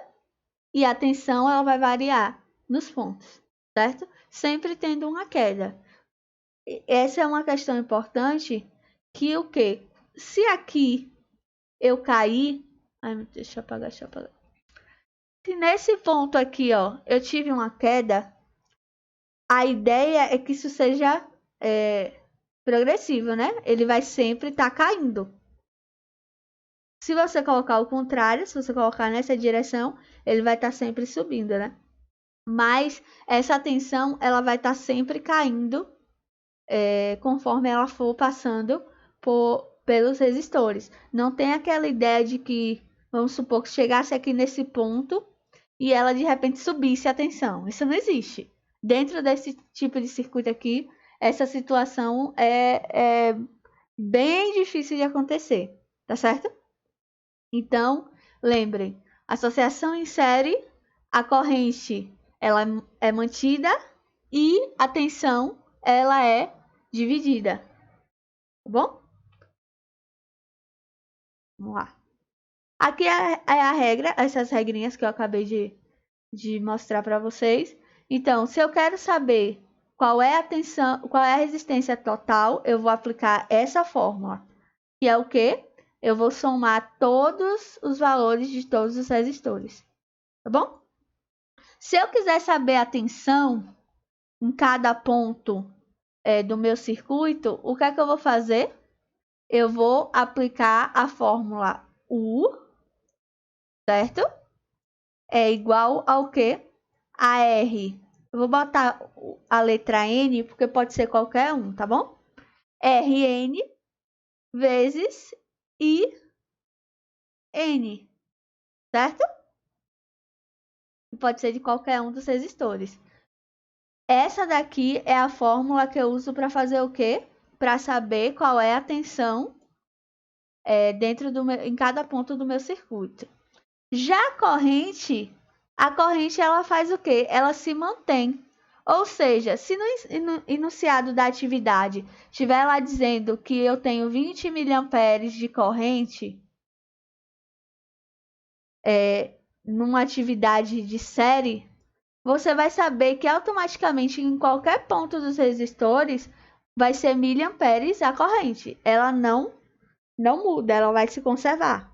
e a tensão ela vai variar nos pontos, certo? Sempre tendo uma queda. Essa é uma questão importante que o quê? Se aqui eu caí... Ai, deixa eu apagar, Se nesse ponto aqui, ó, eu tive uma queda, a ideia é que isso seja progressivo, né? Ele vai sempre estar caindo. Se você colocar o contrário, se você colocar nessa direção, ele vai estar sempre subindo, né? Mas essa tensão, ela vai estar sempre caindo conforme ela for passando pelos resistores. Não tem aquela ideia de que, vamos supor que chegasse aqui nesse ponto e ela de repente subisse a tensão. Isso não existe. Dentro desse tipo de circuito aqui, essa situação é bem difícil de acontecer, tá certo? Então, lembrem, associação em série, a corrente ela é mantida e a tensão ela é dividida, tá bom? Vamos lá. Aqui é a regra, essas regrinhas que eu acabei de mostrar para vocês. Então, se eu quero saber qual é a tensão, qual é a resistência total, eu vou aplicar essa fórmula, que é o quê? Eu vou somar todos os valores de todos os resistores, tá bom? Se eu quiser saber a tensão em cada ponto do meu circuito, o que é que eu vou fazer? Eu vou aplicar a fórmula U, certo? É igual ao que? A R. Eu vou botar a letra N, porque pode ser qualquer um, tá bom? Rn vezes IN, certo? Pode ser de qualquer um dos resistores. Essa daqui é a fórmula que eu uso para fazer o quê? Para saber qual é a tensão dentro em cada ponto do meu circuito. Já a corrente ela faz o quê? Ela se mantém. Ou seja, se no enunciado da atividade estiver lá dizendo que eu tenho 20 miliamperes de corrente numa atividade de série, você vai saber que automaticamente em qualquer ponto dos resistores vai ser miliamperes a corrente. Ela não muda, ela vai se conservar,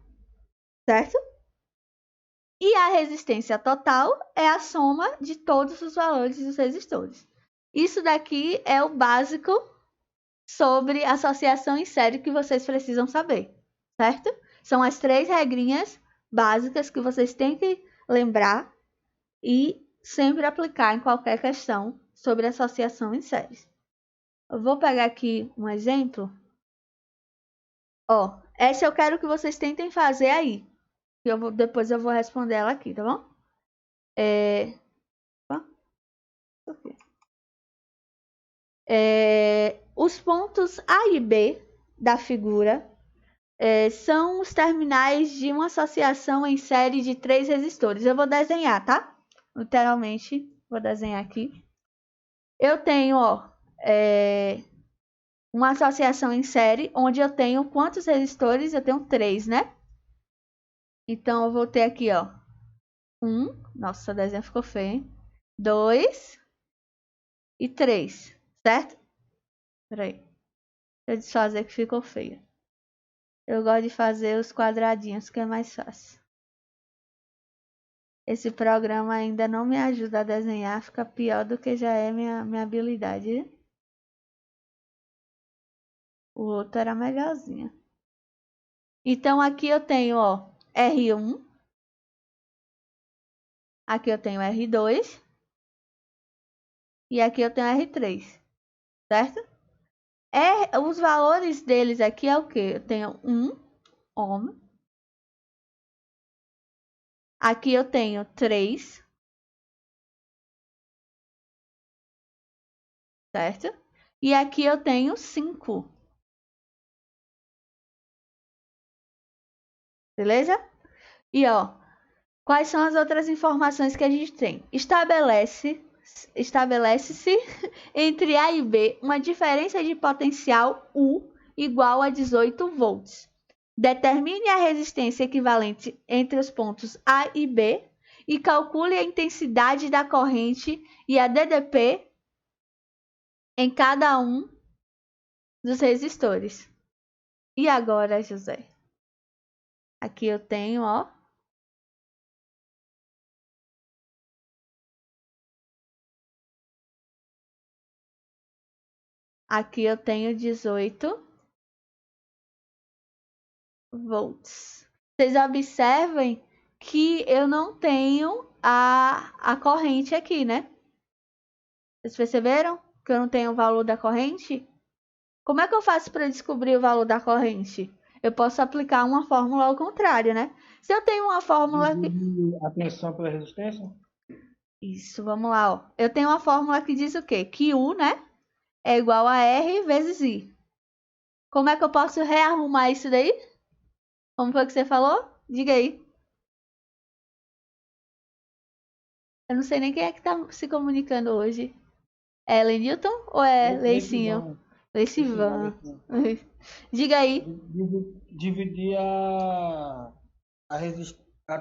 certo? E a resistência total é a soma de todos os valores dos resistores. Isso daqui é o básico sobre associação em série que vocês precisam saber, certo? São as 3 regrinhas básicas que vocês têm que lembrar e sempre aplicar em qualquer questão sobre associação em séries. Eu vou pegar aqui um exemplo. Ó, essa eu quero que vocês tentem fazer aí. Depois eu vou responder ela aqui, tá bom? Os pontos A e B da figura são os terminais de uma associação em série de 3 resistores. Eu vou desenhar, tá? Literalmente, vou desenhar aqui. Eu tenho, ó, uma associação em série, onde eu tenho quantos resistores? Eu tenho 3, né? Então, eu vou ter aqui, ó, 1. Nossa, o desenho ficou feio, hein? 2 e 3, certo? Peraí. Deixa eu desfazer que ficou feio. Eu gosto de fazer os quadradinhos, que é mais fácil. Esse programa ainda não me ajuda a desenhar, fica pior do que já é minha habilidade. O outro era melhorzinho. Então, aqui eu tenho, ó, R1. Aqui eu tenho R2. E aqui eu tenho R3, certo? Os valores deles aqui é o quê? Eu tenho 1 ohm. Aqui eu tenho 3, certo? E aqui eu tenho 5. Beleza? E ó, quais são as outras informações que a gente tem? Estabelece-se entre A e B uma diferença de potencial U igual a 18 volts. Determine a resistência equivalente entre os pontos A e B e calcule a intensidade da corrente e a DDP em cada um dos resistores. E agora, José? Aqui eu tenho, ó. Aqui eu tenho 18 volts. Vocês observem que eu não tenho a corrente aqui, né? Vocês perceberam que eu não tenho o valor da corrente? Como é que eu faço para descobrir o valor da corrente? Eu posso aplicar uma fórmula ao contrário, né? Se eu tenho uma fórmula que... A tensão pela resistência? Isso, vamos lá, ó. Eu tenho uma fórmula que diz o quê? Que U, né, é igual a R vezes I. Como é que eu posso rearrumar isso daí? Como foi que você falou? Diga aí. Eu não sei nem quem é que tá se comunicando hoje. É Lenilton ou é Leicinho? Leicivan. Diga aí. Dividir a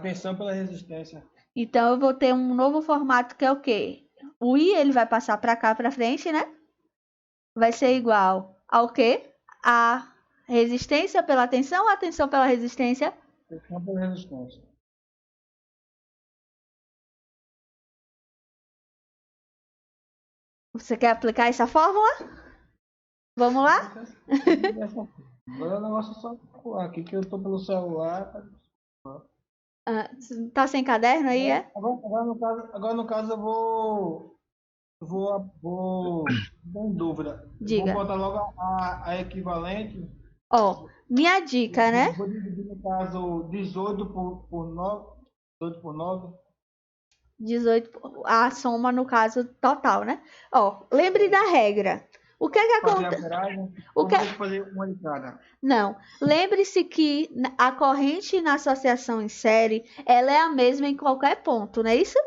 tensão pela resistência. Então eu vou ter um novo formato que é o quê? O I ele vai passar para cá para frente, né? Vai ser igual ao quê? A resistência pela tensão ou a tensão pela resistência? Tensão pela resistência. Você quer aplicar essa fórmula? Vamos lá? Agora o negócio é só calcular aqui que eu tô pelo celular. Tá sem caderno aí, é? Agora no caso eu vou em dúvida. Diga. Vou botar logo a equivalente. Ó, minha dica, né? Vou dividir no caso 18 por 9. 18 por 9. 18, a soma no caso total, né? Ó, lembre da regra. O que é que Fazer a acontece? viragem. O que... Vou ter que fazer uma de cada. Não, lembre-se que a corrente na associação em série, ela é a mesma em qualquer ponto, não é isso?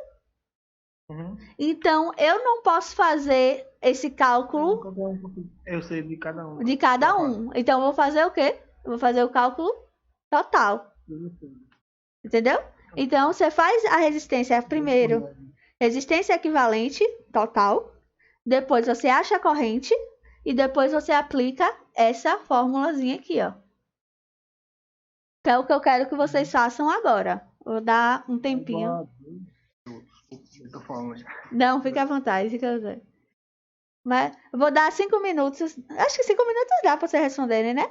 Uhum. Então, eu não posso fazer esse cálculo Eu sei de cada um. de cada um. Então, eu vou fazer o quê? Eu vou fazer o cálculo total. Entendeu? Então, você faz a resistência primeiro. Resistência equivalente total. Depois você acha a corrente. E depois você aplica essa formulazinha aqui, ó. Que é o que eu quero que vocês façam agora. Vou dar um tempinho. Eu tô falando já. Não, fica à vontade, fica à vontade. Mas eu vou dar 5 minutos. Acho que 5 minutos dá pra vocês responderem, né?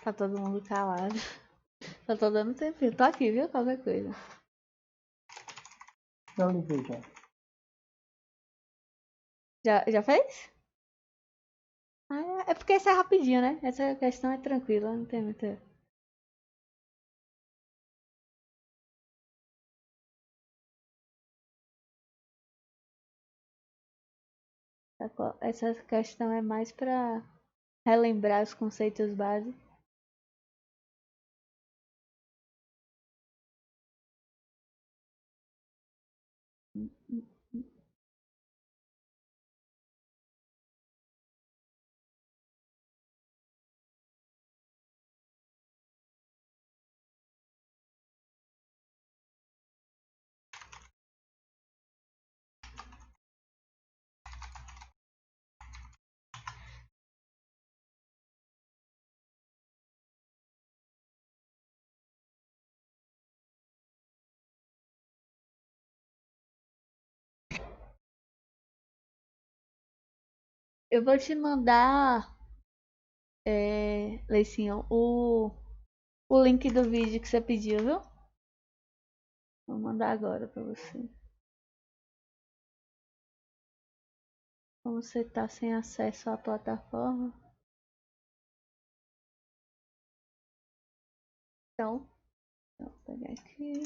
Tá todo mundo calado. Só tô dando tempinho. Tô aqui, viu? Qualquer coisa. Já limpei já. Já fez? Ah, é porque essa é rapidinho, né? Essa questão é tranquila, não tem muita. Essa questão é mais pra relembrar os conceitos básicos. Eu vou te mandar, Leicinho, o link do vídeo que você pediu, viu? Vou mandar agora pra você. Como você está sem acesso à plataforma. Então, vou pegar aqui.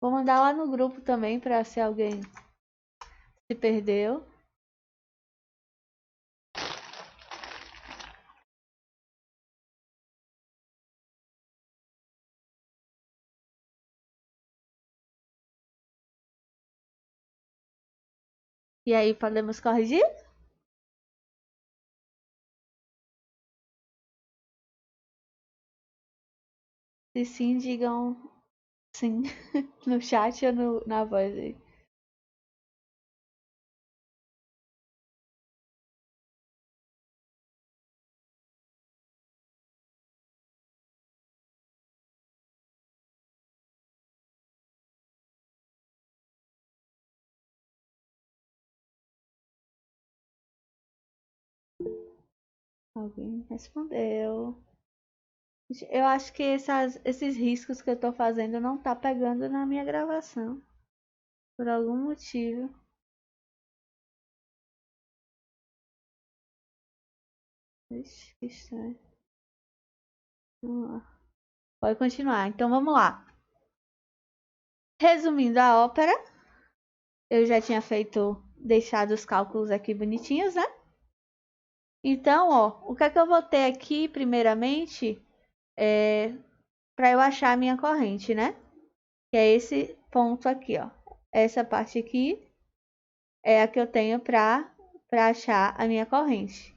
Vou mandar lá no grupo também para se alguém se perdeu. E aí, podemos corrigir? Se sim, digam sim no chat ou na voz aí. Alguém respondeu. Eu acho que esses riscos que eu tô fazendo não tá pegando na minha gravação. Por algum motivo. Ixi, que estranho. Vamos lá. Pode continuar. Então vamos lá. Resumindo a ópera, eu já tinha deixado os cálculos aqui bonitinhos, né? Então, ó, o que é que eu vou ter aqui, primeiramente, para eu achar a minha corrente, né? Que é esse ponto aqui, ó. Essa parte aqui é a que eu tenho para achar a minha corrente.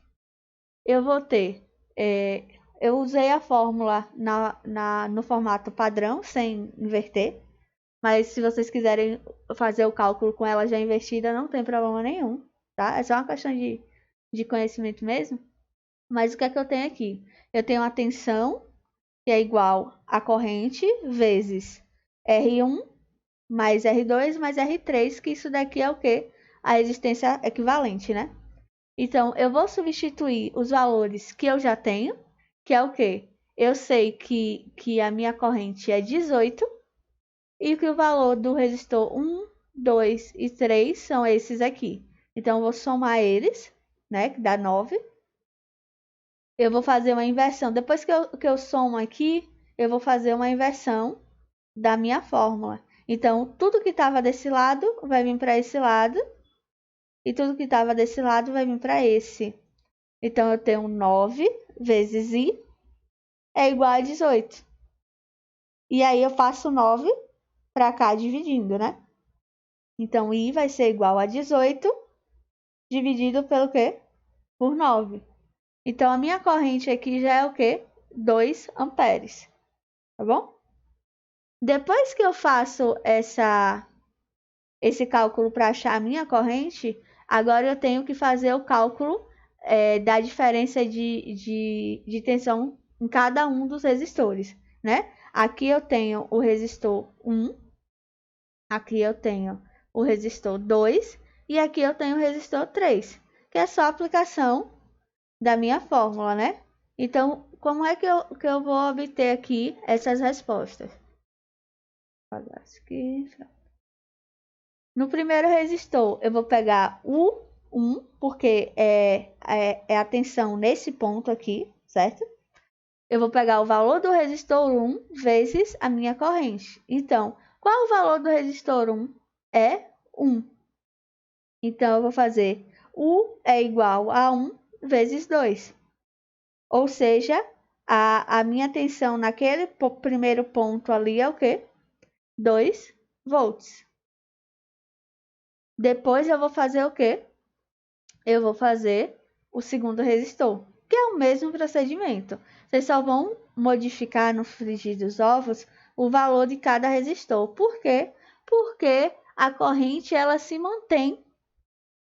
Eu vou ter, eu usei a fórmula no formato padrão, sem inverter. Mas se vocês quiserem fazer o cálculo com ela já invertida, não tem problema nenhum, tá? É só uma questão de conhecimento mesmo. Mas o que é que eu tenho aqui? Eu tenho a tensão, que é igual a corrente, vezes R1 mais R2 mais R3, que isso daqui é o quê? A resistência equivalente, né? Então, eu vou substituir os valores que eu já tenho, que é o quê? Eu sei que a minha corrente é 18 e que o valor do resistor 1, 2 e 3 são esses aqui. Então, eu vou somar eles, né? Que dá 9. Eu vou fazer uma inversão. Depois que eu somo aqui, eu vou fazer uma inversão da minha fórmula. Então, tudo que estava desse lado vai vir para esse lado. E tudo que estava desse lado vai vir para esse. Então, eu tenho 9 vezes I é igual a 18. E aí, eu faço 9 para cá dividindo, né? Então, I vai ser igual a 18 dividido pelo quê? Por 9. Então, a minha corrente aqui já é o quê? 2 amperes. Tá bom? Depois que eu faço esse cálculo para achar a minha corrente, agora eu tenho que fazer o cálculo da diferença de tensão em cada um dos resistores, né? Aqui eu tenho o resistor 1, aqui eu tenho o resistor 2 e aqui eu tenho o resistor 3, que é só a aplicação da minha fórmula, né? Então, como é que eu vou obter aqui essas respostas? No primeiro resistor, eu vou pegar o 1, porque é a tensão nesse ponto aqui, certo? Eu vou pegar o valor do resistor 1 vezes a minha corrente. Então, qual o valor do resistor 1? É 1. Então, eu vou fazer U é igual a 1 vezes 2. Ou seja, a minha tensão naquele primeiro ponto ali é o quê? 2 volts. Depois eu vou fazer o quê? Eu vou fazer o segundo resistor, que é o mesmo procedimento. Vocês só vão modificar no frigir dos ovos o valor de cada resistor. Por quê? Porque a corrente ela se mantém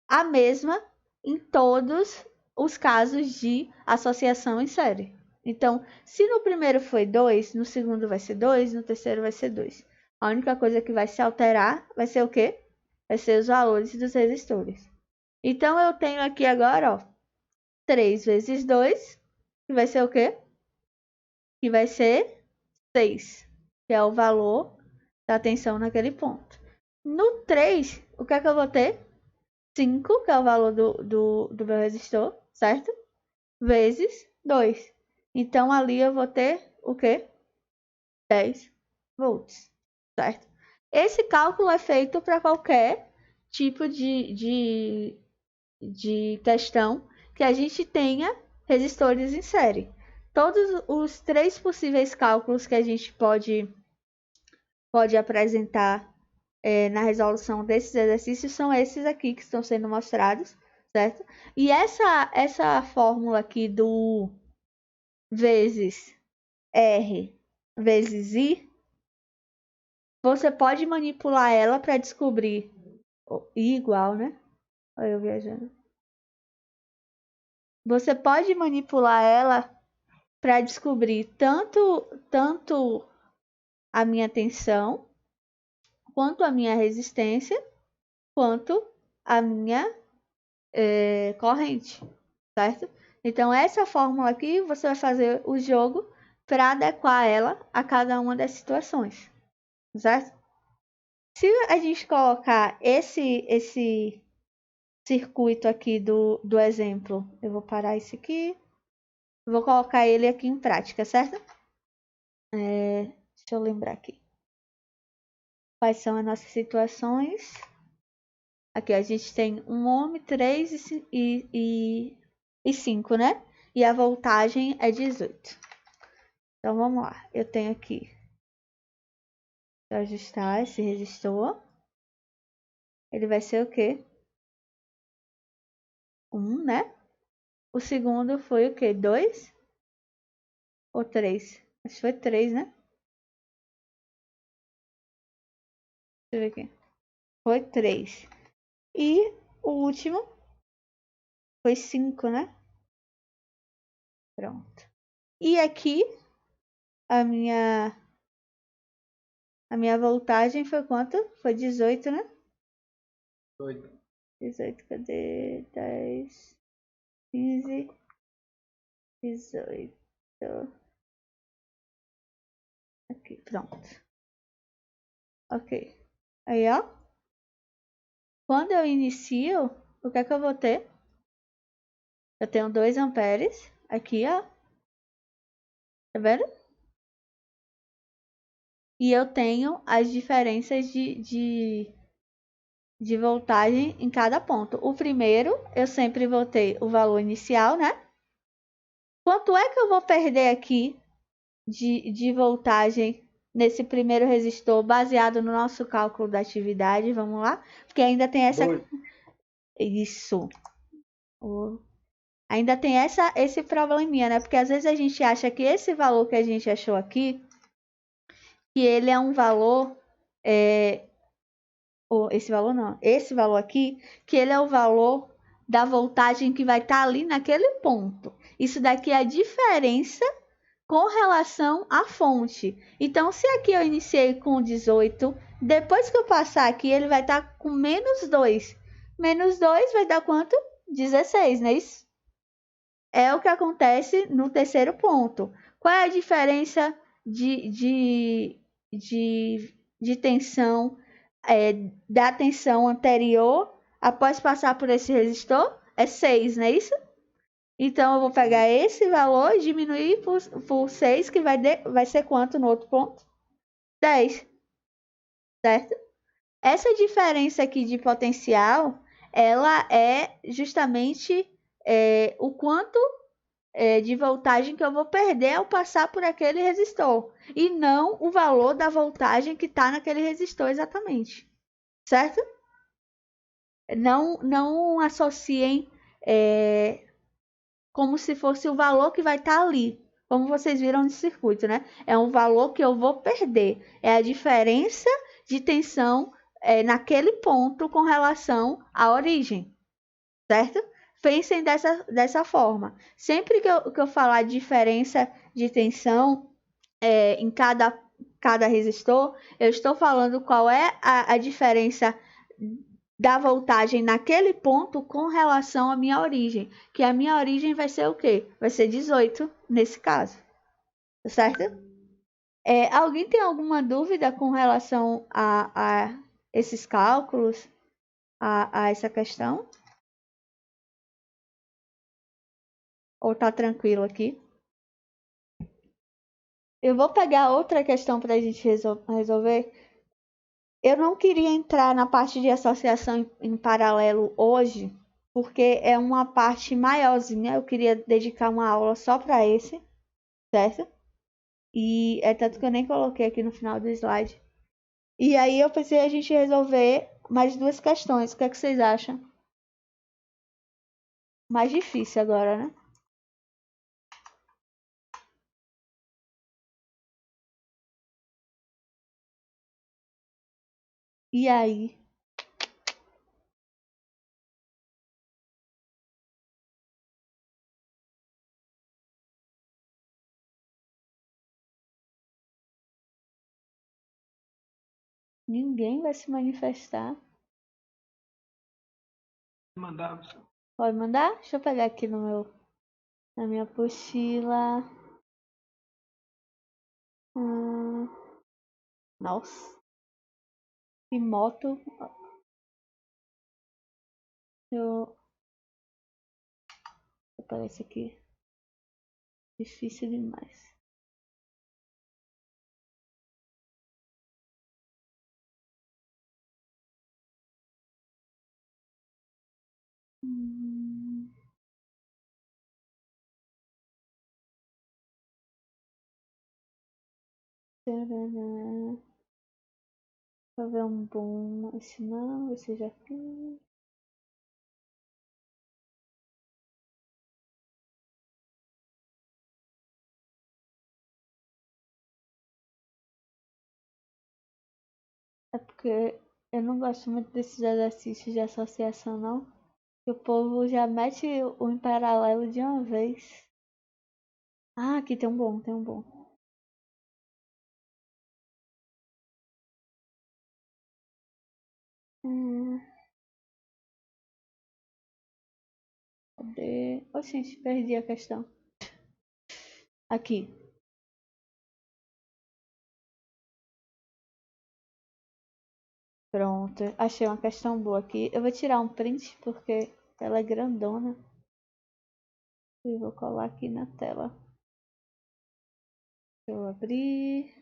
a mesma em todos os casos de associação em série. Então, se no primeiro foi 2, no segundo vai ser 2, no terceiro vai ser 2. A única coisa que vai se alterar vai ser o quê? Vai ser os valores dos resistores. Então, eu tenho aqui agora, ó, 3 vezes 2, que vai ser o quê? Que vai ser 6, que é o valor da tensão naquele ponto. No 3, o que é que eu vou ter? 5, que é o valor do meu resistor, certo? Vezes 2. Então, ali eu vou ter o quê? 10 volts, certo? Esse cálculo é feito para qualquer tipo de questão que a gente tenha resistores em série. Todos os 3 possíveis cálculos que a gente pode apresentar na resolução desses exercícios são esses aqui que estão sendo mostrados, certo? E essa fórmula aqui do vezes R vezes I, você pode manipular ela para descobrir I igual, né? Olha eu viajando. Você pode manipular ela para descobrir tanto a minha tensão, quanto a minha resistência, quanto a minha corrente, certo? Então, essa fórmula aqui, você vai fazer o jogo para adequar ela a cada uma das situações, certo? Se a gente colocar esse circuito aqui do exemplo, eu vou parar esse aqui, vou colocar ele aqui em prática, certo? Deixa eu lembrar aqui. Quais são as nossas situações? Aqui a gente tem 1 ohm, 3 e 5, né? E a voltagem é 18. Então vamos lá. Eu tenho aqui. Vou ajustar esse resistor. Ele vai ser o quê? 1, né? O segundo foi o quê? 2 ou 3? Acho que foi 3, né? Deixa eu ver aqui. Foi 3. E o último foi 5, né? Pronto. E aqui a minha voltagem foi quanto? Foi 18, né? 18, cadê? 10, 15, 18. Aqui, pronto. Ok. Aí, ó. Quando eu inicio, o que é que eu vou ter? Eu tenho 2 amperes. Aqui, ó. Tá vendo? E eu tenho as diferenças de voltagem em cada ponto. O primeiro, eu sempre vou ter o valor inicial, né? Quanto é que eu vou perder aqui de voltagem nesse primeiro resistor, baseado no nosso cálculo da atividade? Vamos lá? Porque ainda tem essa... Isso. Ainda tem esse probleminha, né? Porque às vezes a gente acha que esse valor que a gente achou aqui, que ele é um valor... esse valor não. Esse valor aqui, que ele é o valor da voltagem que vai estar ali naquele ponto. Isso daqui é a diferença com relação à fonte. Então, se aqui eu iniciei com 18, depois que eu passar aqui, ele vai estar com menos 2. Menos 2 vai dar quanto? 16, não é isso? É o que acontece no terceiro ponto. Qual é a diferença de tensão da tensão anterior após passar por esse resistor? É 6, não é isso? Então, eu vou pegar esse valor e diminuir por 6, que vai ser quanto no outro ponto? 10, certo? Essa diferença aqui de potencial, ela é justamente o quanto de voltagem que eu vou perder ao passar por aquele resistor. E não o valor da voltagem que está naquele resistor exatamente. Certo? Não associem como se fosse o valor que vai estar ali. Como vocês viram no circuito, né? É um valor que eu vou perder. É a diferença de tensão naquele ponto com relação à origem. Certo? Pensem dessa forma. Sempre que eu falar diferença de tensão em cada resistor, eu estou falando qual é a diferença da voltagem naquele ponto com relação à minha origem. Que a minha origem vai ser o quê? Vai ser 18 nesse caso. Certo? Alguém tem alguma dúvida com relação a esses cálculos? a essa questão? Ou tá tranquilo aqui? Eu vou pegar outra questão para a gente resolver. Eu não queria entrar na parte de associação em paralelo hoje, porque é uma parte maiorzinha. Eu queria dedicar uma aula só para esse, certo? E é tanto que eu nem coloquei aqui no final do slide. E aí eu pensei a gente resolver mais duas questões. O que é que vocês acham? Mais difícil agora, né? E aí? Ninguém vai se manifestar. Mandar. Pode mandar? Deixa eu pegar aqui na minha apostila. Nossa, que moto. Eu vou pegar esse aqui. Difícil demais. Tcharam. Vou ver um bom. Esse não, esse já fiz. É porque eu não gosto muito desses exercícios de associação, não. Que o povo já mete o em paralelo de uma vez. Ah, aqui tem um bom, tem um bom. Hum, cadê? Oxente, perdi a questão. Aqui. Pronto, achei uma questão boa aqui. Eu vou tirar um print porque ela é grandona. E vou colar aqui na tela. Deixa eu abrir.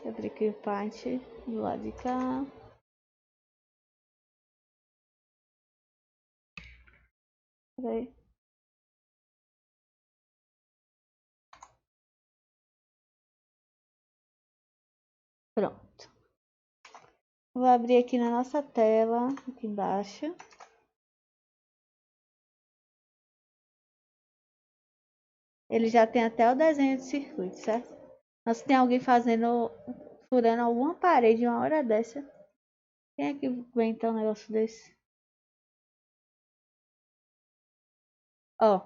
Abrir aqui o Paint do lado de cá. Peraí. Pronto. Vou abrir aqui na nossa tela, aqui embaixo. Ele já tem até o desenho de circuito, certo? Mas se tem alguém furando alguma parede uma hora dessa, quem é que aguenta um negócio desse? Ó,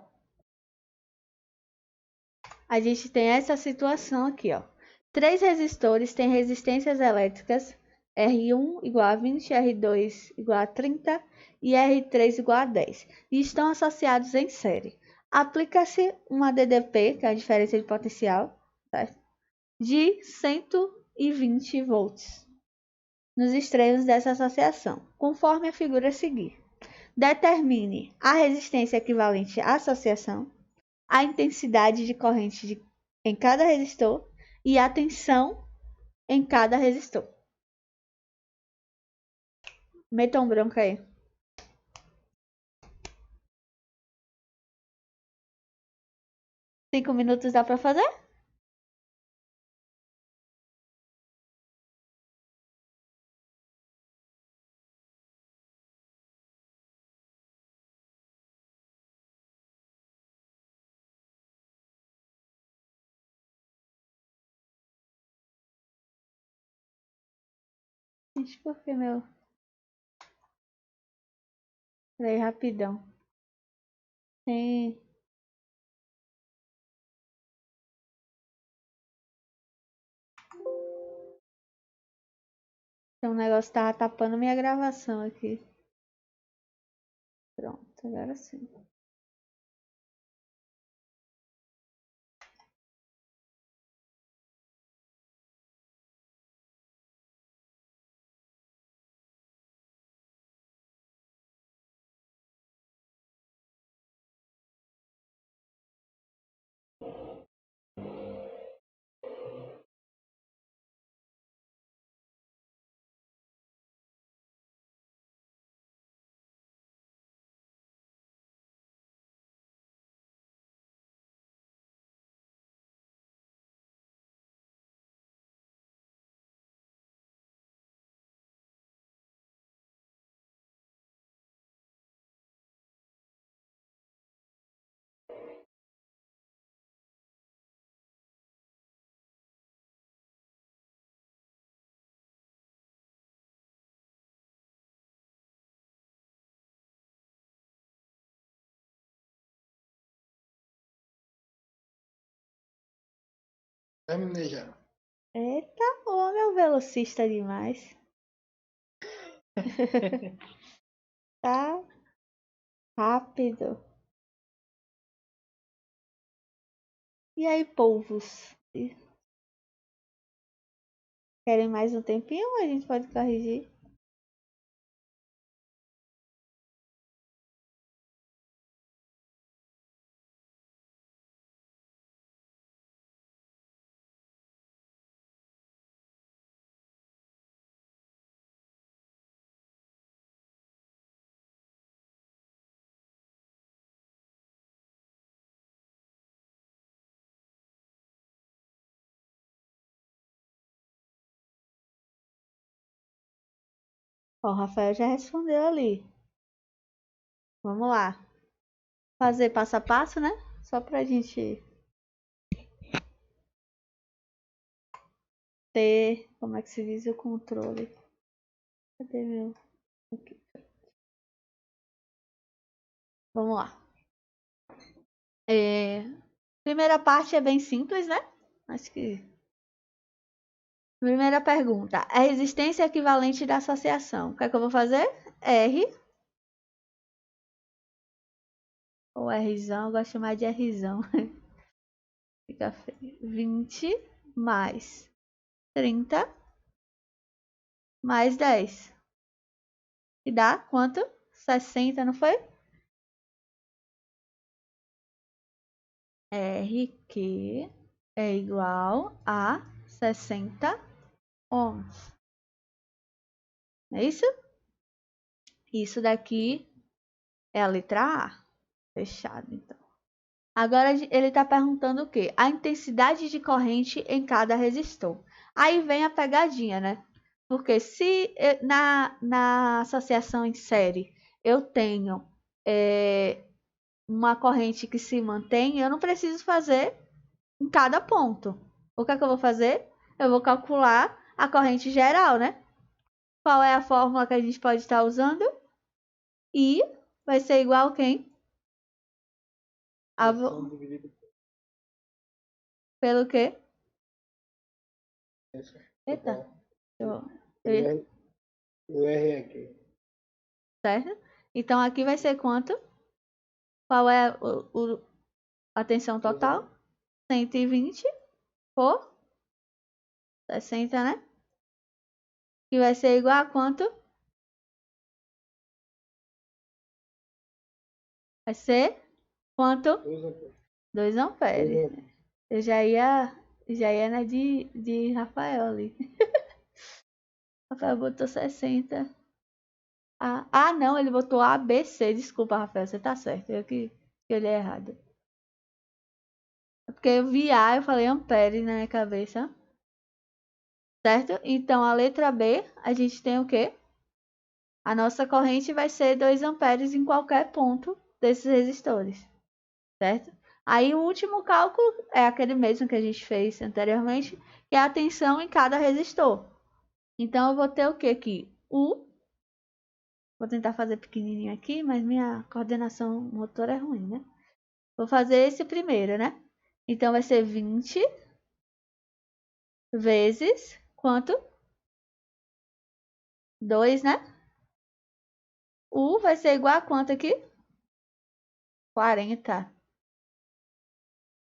a gente tem essa situação aqui, ó. Três resistores têm resistências elétricas R1 igual a 20, R2 igual a 30 e R3 igual a 10 e estão associados em série. Aplica-se uma DDP, que é a diferença de potencial, certo? De 120 volts nos extremos dessa associação, conforme a figura a seguir. Determine a resistência equivalente à associação, a intensidade de corrente em cada resistor e a tensão em cada resistor. Metam bronca aí. Cinco minutos dá para fazer? Gente, por que meu? Peraí, rapidão. Tem um negócio que tava tapando minha gravação aqui. Pronto, agora sim. Terminei já. Eita, homem, é um velocista demais. Tá rápido. E aí, povos? Querem mais um tempinho? A gente pode corrigir. Ó, o Rafael já respondeu ali. Vamos lá. Fazer passo a passo, né? Só pra gente ter, como é que se diz, o controle. Cadê meu? Aqui. Vamos lá. Primeira parte é bem simples, né? Acho que. Primeira pergunta. A resistência equivalente da associação. O que é que eu vou fazer? R. Ou Rzão, eu gosto de chamar de Rzão. Fica feio. 20 mais 30 mais 10. E dá quanto? 60, não foi? RQ é igual a 60 ohms. É isso? Isso daqui é a letra A. Fechado, então. Agora ele está perguntando o quê? A intensidade de corrente em cada resistor. Aí vem a pegadinha, né? Porque se na associação em série eu tenho uma corrente que se mantém, eu não preciso fazer em cada ponto. O que é que eu vou fazer? Eu vou calcular a corrente geral, né? Qual é a fórmula que a gente pode estar usando? I vai ser igual a quem? Pelo quê? Eita. O R aqui. Certo? Então aqui vai ser quanto? Qual é a tensão total? 120 por 60, né? Que vai ser igual a quanto? Vai ser quanto? 2 amperes. Eu já ia na de Rafael ali. Rafael botou 60. Não, ele botou ABC. Desculpa, Rafael, você tá certo. Eu que olhei errado. É porque eu vi A, eu falei ampere na minha cabeça. Certo? Então, a letra B, a gente tem o quê? A nossa corrente vai ser 2 amperes em qualquer ponto desses resistores. Certo? Aí, o último cálculo é aquele mesmo que a gente fez anteriormente, que é a tensão em cada resistor. Então, eu vou ter o que aqui? Vou tentar fazer pequenininho aqui, mas minha coordenação motora é ruim, né? Vou fazer esse primeiro, né? Então, vai ser 20 vezes quanto? 2, né? U vai ser igual a quanto aqui? 40.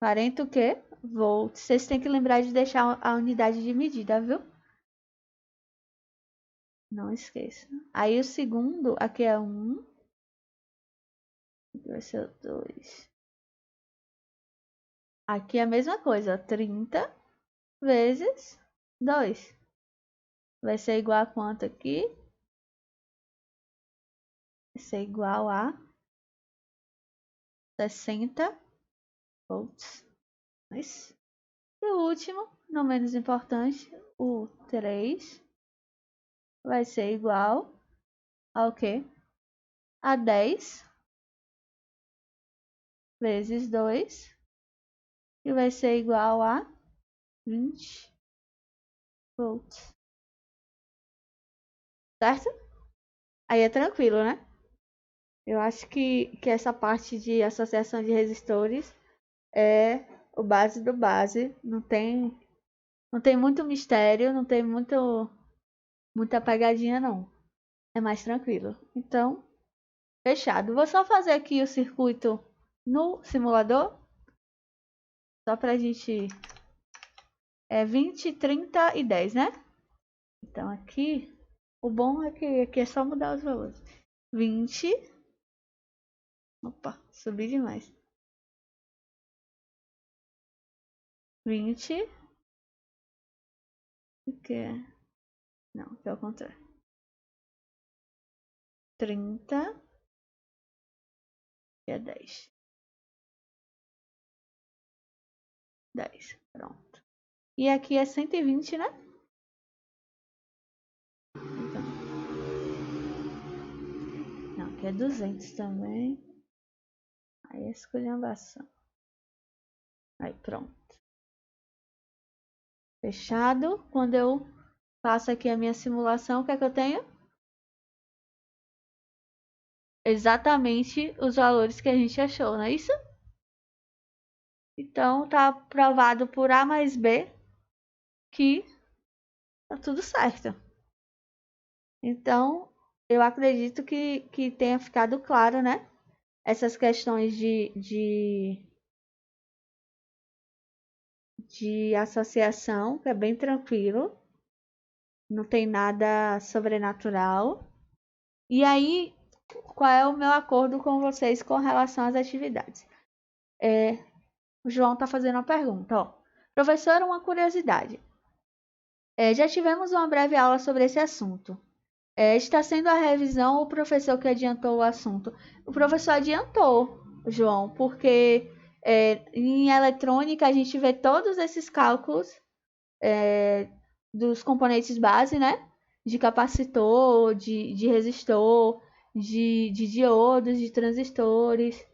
40 o quê? Volts. Vocês têm que lembrar de deixar a unidade de medida, viu? Não esqueça. Aí o segundo, aqui é 1. Aqui vai ser o 2. Aqui é a mesma coisa. 30 vezes 2. Vai ser igual a quanto aqui? Vai ser igual a 60 volts. Isso. E o último, não menos importante, o 3 vai ser igual ao quê? A 10 vezes 2, que vai ser igual a 20 volts. Certo? Aí é tranquilo, né? Eu acho que essa parte de associação de resistores é o base do base. Não tem Não tem muito mistério, não tem muita pegadinha, não. É mais tranquilo. Então, fechado. Vou só fazer aqui o circuito no simulador. Só pra gente... É 20, 30 e 10, né? Então aqui... O bom é que aqui é só mudar os valores. 20... Opa, subi demais. 20... O que é? Não, que é o contrário. 30... Que é 10. 10, pronto. E aqui é 120, né? Então. Não, aqui é 200 também. Aí é esculhambação. Aí, pronto. Fechado. Quando eu faço aqui a minha simulação, o que é que eu tenho? Exatamente os valores que a gente achou, não é isso? Então, tá provado por A mais B que tá tudo certo. Então, eu acredito que tenha ficado claro, né? Essas questões de associação, que é bem tranquilo. Não tem nada sobrenatural. E aí, qual é o meu acordo com vocês com relação às atividades? O João está fazendo uma pergunta. Ó. Professor, uma curiosidade. Já tivemos uma breve aula sobre esse assunto. Está sendo a revisão ou o professor que adiantou o assunto? O professor adiantou, João, porque em eletrônica a gente vê todos esses cálculos dos componentes base, né? De capacitor, de resistor, de diodos, de transistores.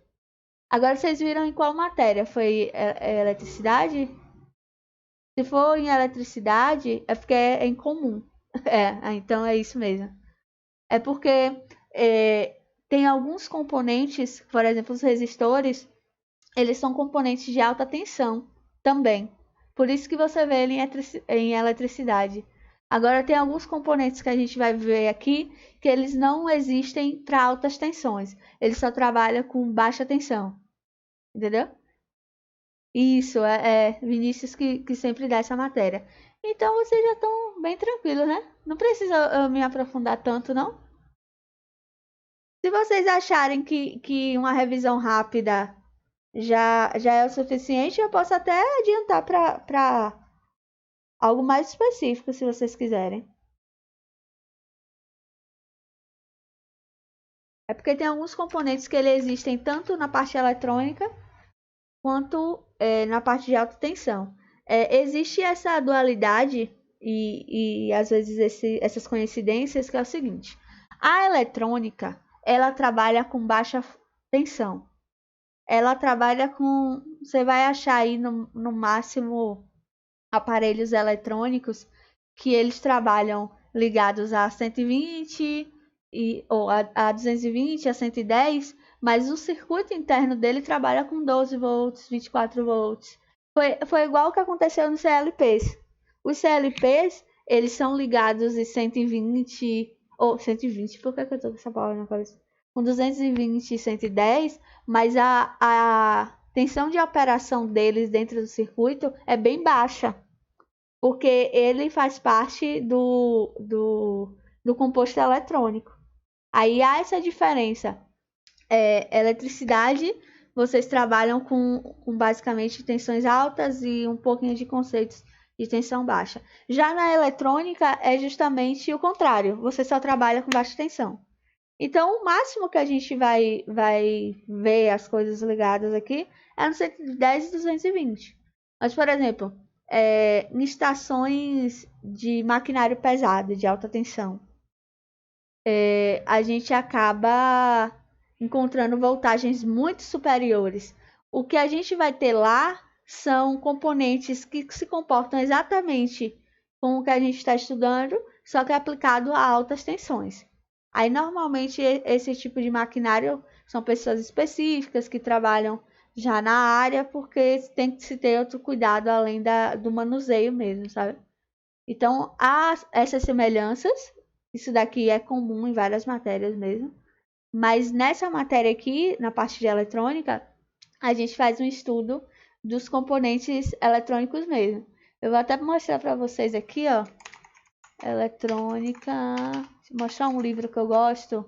Agora vocês viram em qual matéria? Foi eletricidade? Se for em eletricidade, é porque é em comum. Então é isso mesmo. É porque tem alguns componentes, por exemplo, os resistores, eles são componentes de alta tensão também. Por isso que você vê ele em eletricidade. Agora tem alguns componentes que a gente vai ver aqui que eles não existem para altas tensões. Ele só trabalha com baixa tensão. Entendeu? Isso, Vinícius que sempre dá essa matéria. Então vocês já estão bem tranquilos, né? Não precisa eu me aprofundar tanto, não. Se vocês acharem que uma revisão rápida já é o suficiente, eu posso até adiantar para algo mais específico, se vocês quiserem. É porque tem alguns componentes que eles existem tanto na parte eletrônica quanto na parte de alta tensão. Existe essa dualidade e às vezes essas coincidências que é o seguinte. A eletrônica, ela trabalha com baixa tensão. Ela trabalha com... Você vai achar aí no máximo aparelhos eletrônicos que eles trabalham ligados a 120 ou a 220, a 110, mas o circuito interno dele trabalha com 12 volts, 24 volts. Foi igual o que aconteceu nos CLPs. Os CLPs, eles são ligados em 120, ou 120, por que eu tô com essa palavra na cabeça? Com 220 e 110, mas a tensão de operação deles dentro do circuito é bem baixa, porque ele faz parte do composto eletrônico. Aí há essa diferença. Eletricidade, vocês trabalham com basicamente tensões altas e um pouquinho de conceitos de tensão baixa. Já na eletrônica é justamente o contrário, você só trabalha com baixa tensão. Então, o máximo que a gente vai ver as coisas ligadas aqui é no 110 e 220. Mas, por exemplo, em estações de maquinário pesado, de alta tensão, a gente acaba encontrando voltagens muito superiores. O que a gente vai ter lá são componentes que se comportam exatamente como o que a gente está estudando, só que aplicado a altas tensões. Aí, normalmente, esse tipo de maquinário são pessoas específicas que trabalham já na área, porque tem que se ter outro cuidado além do manuseio mesmo, sabe? Então, há essas semelhanças, isso daqui é comum em várias matérias mesmo, mas nessa matéria aqui, na parte de eletrônica, a gente faz um estudo dos componentes eletrônicos mesmo. Eu vou até mostrar para vocês aqui, ó, eletrônica, vou mostrar um livro que eu gosto.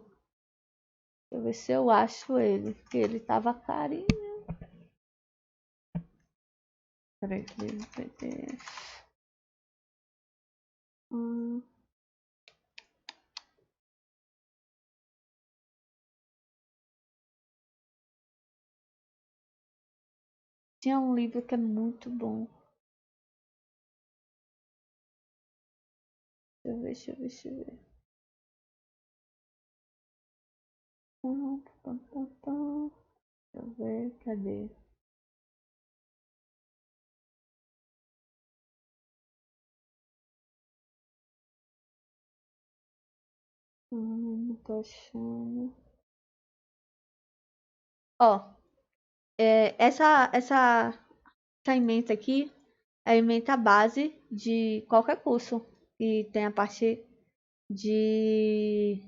Deixa eu ver se eu acho ele, porque ele tava carinho. Peraí, livro PDF. Tinha um livro que é muito bom. Deixa eu ver. Deixa eu ver, cadê? Não tô achando. Ó, essa ementa aqui é a ementa base de qualquer curso que tem a parte de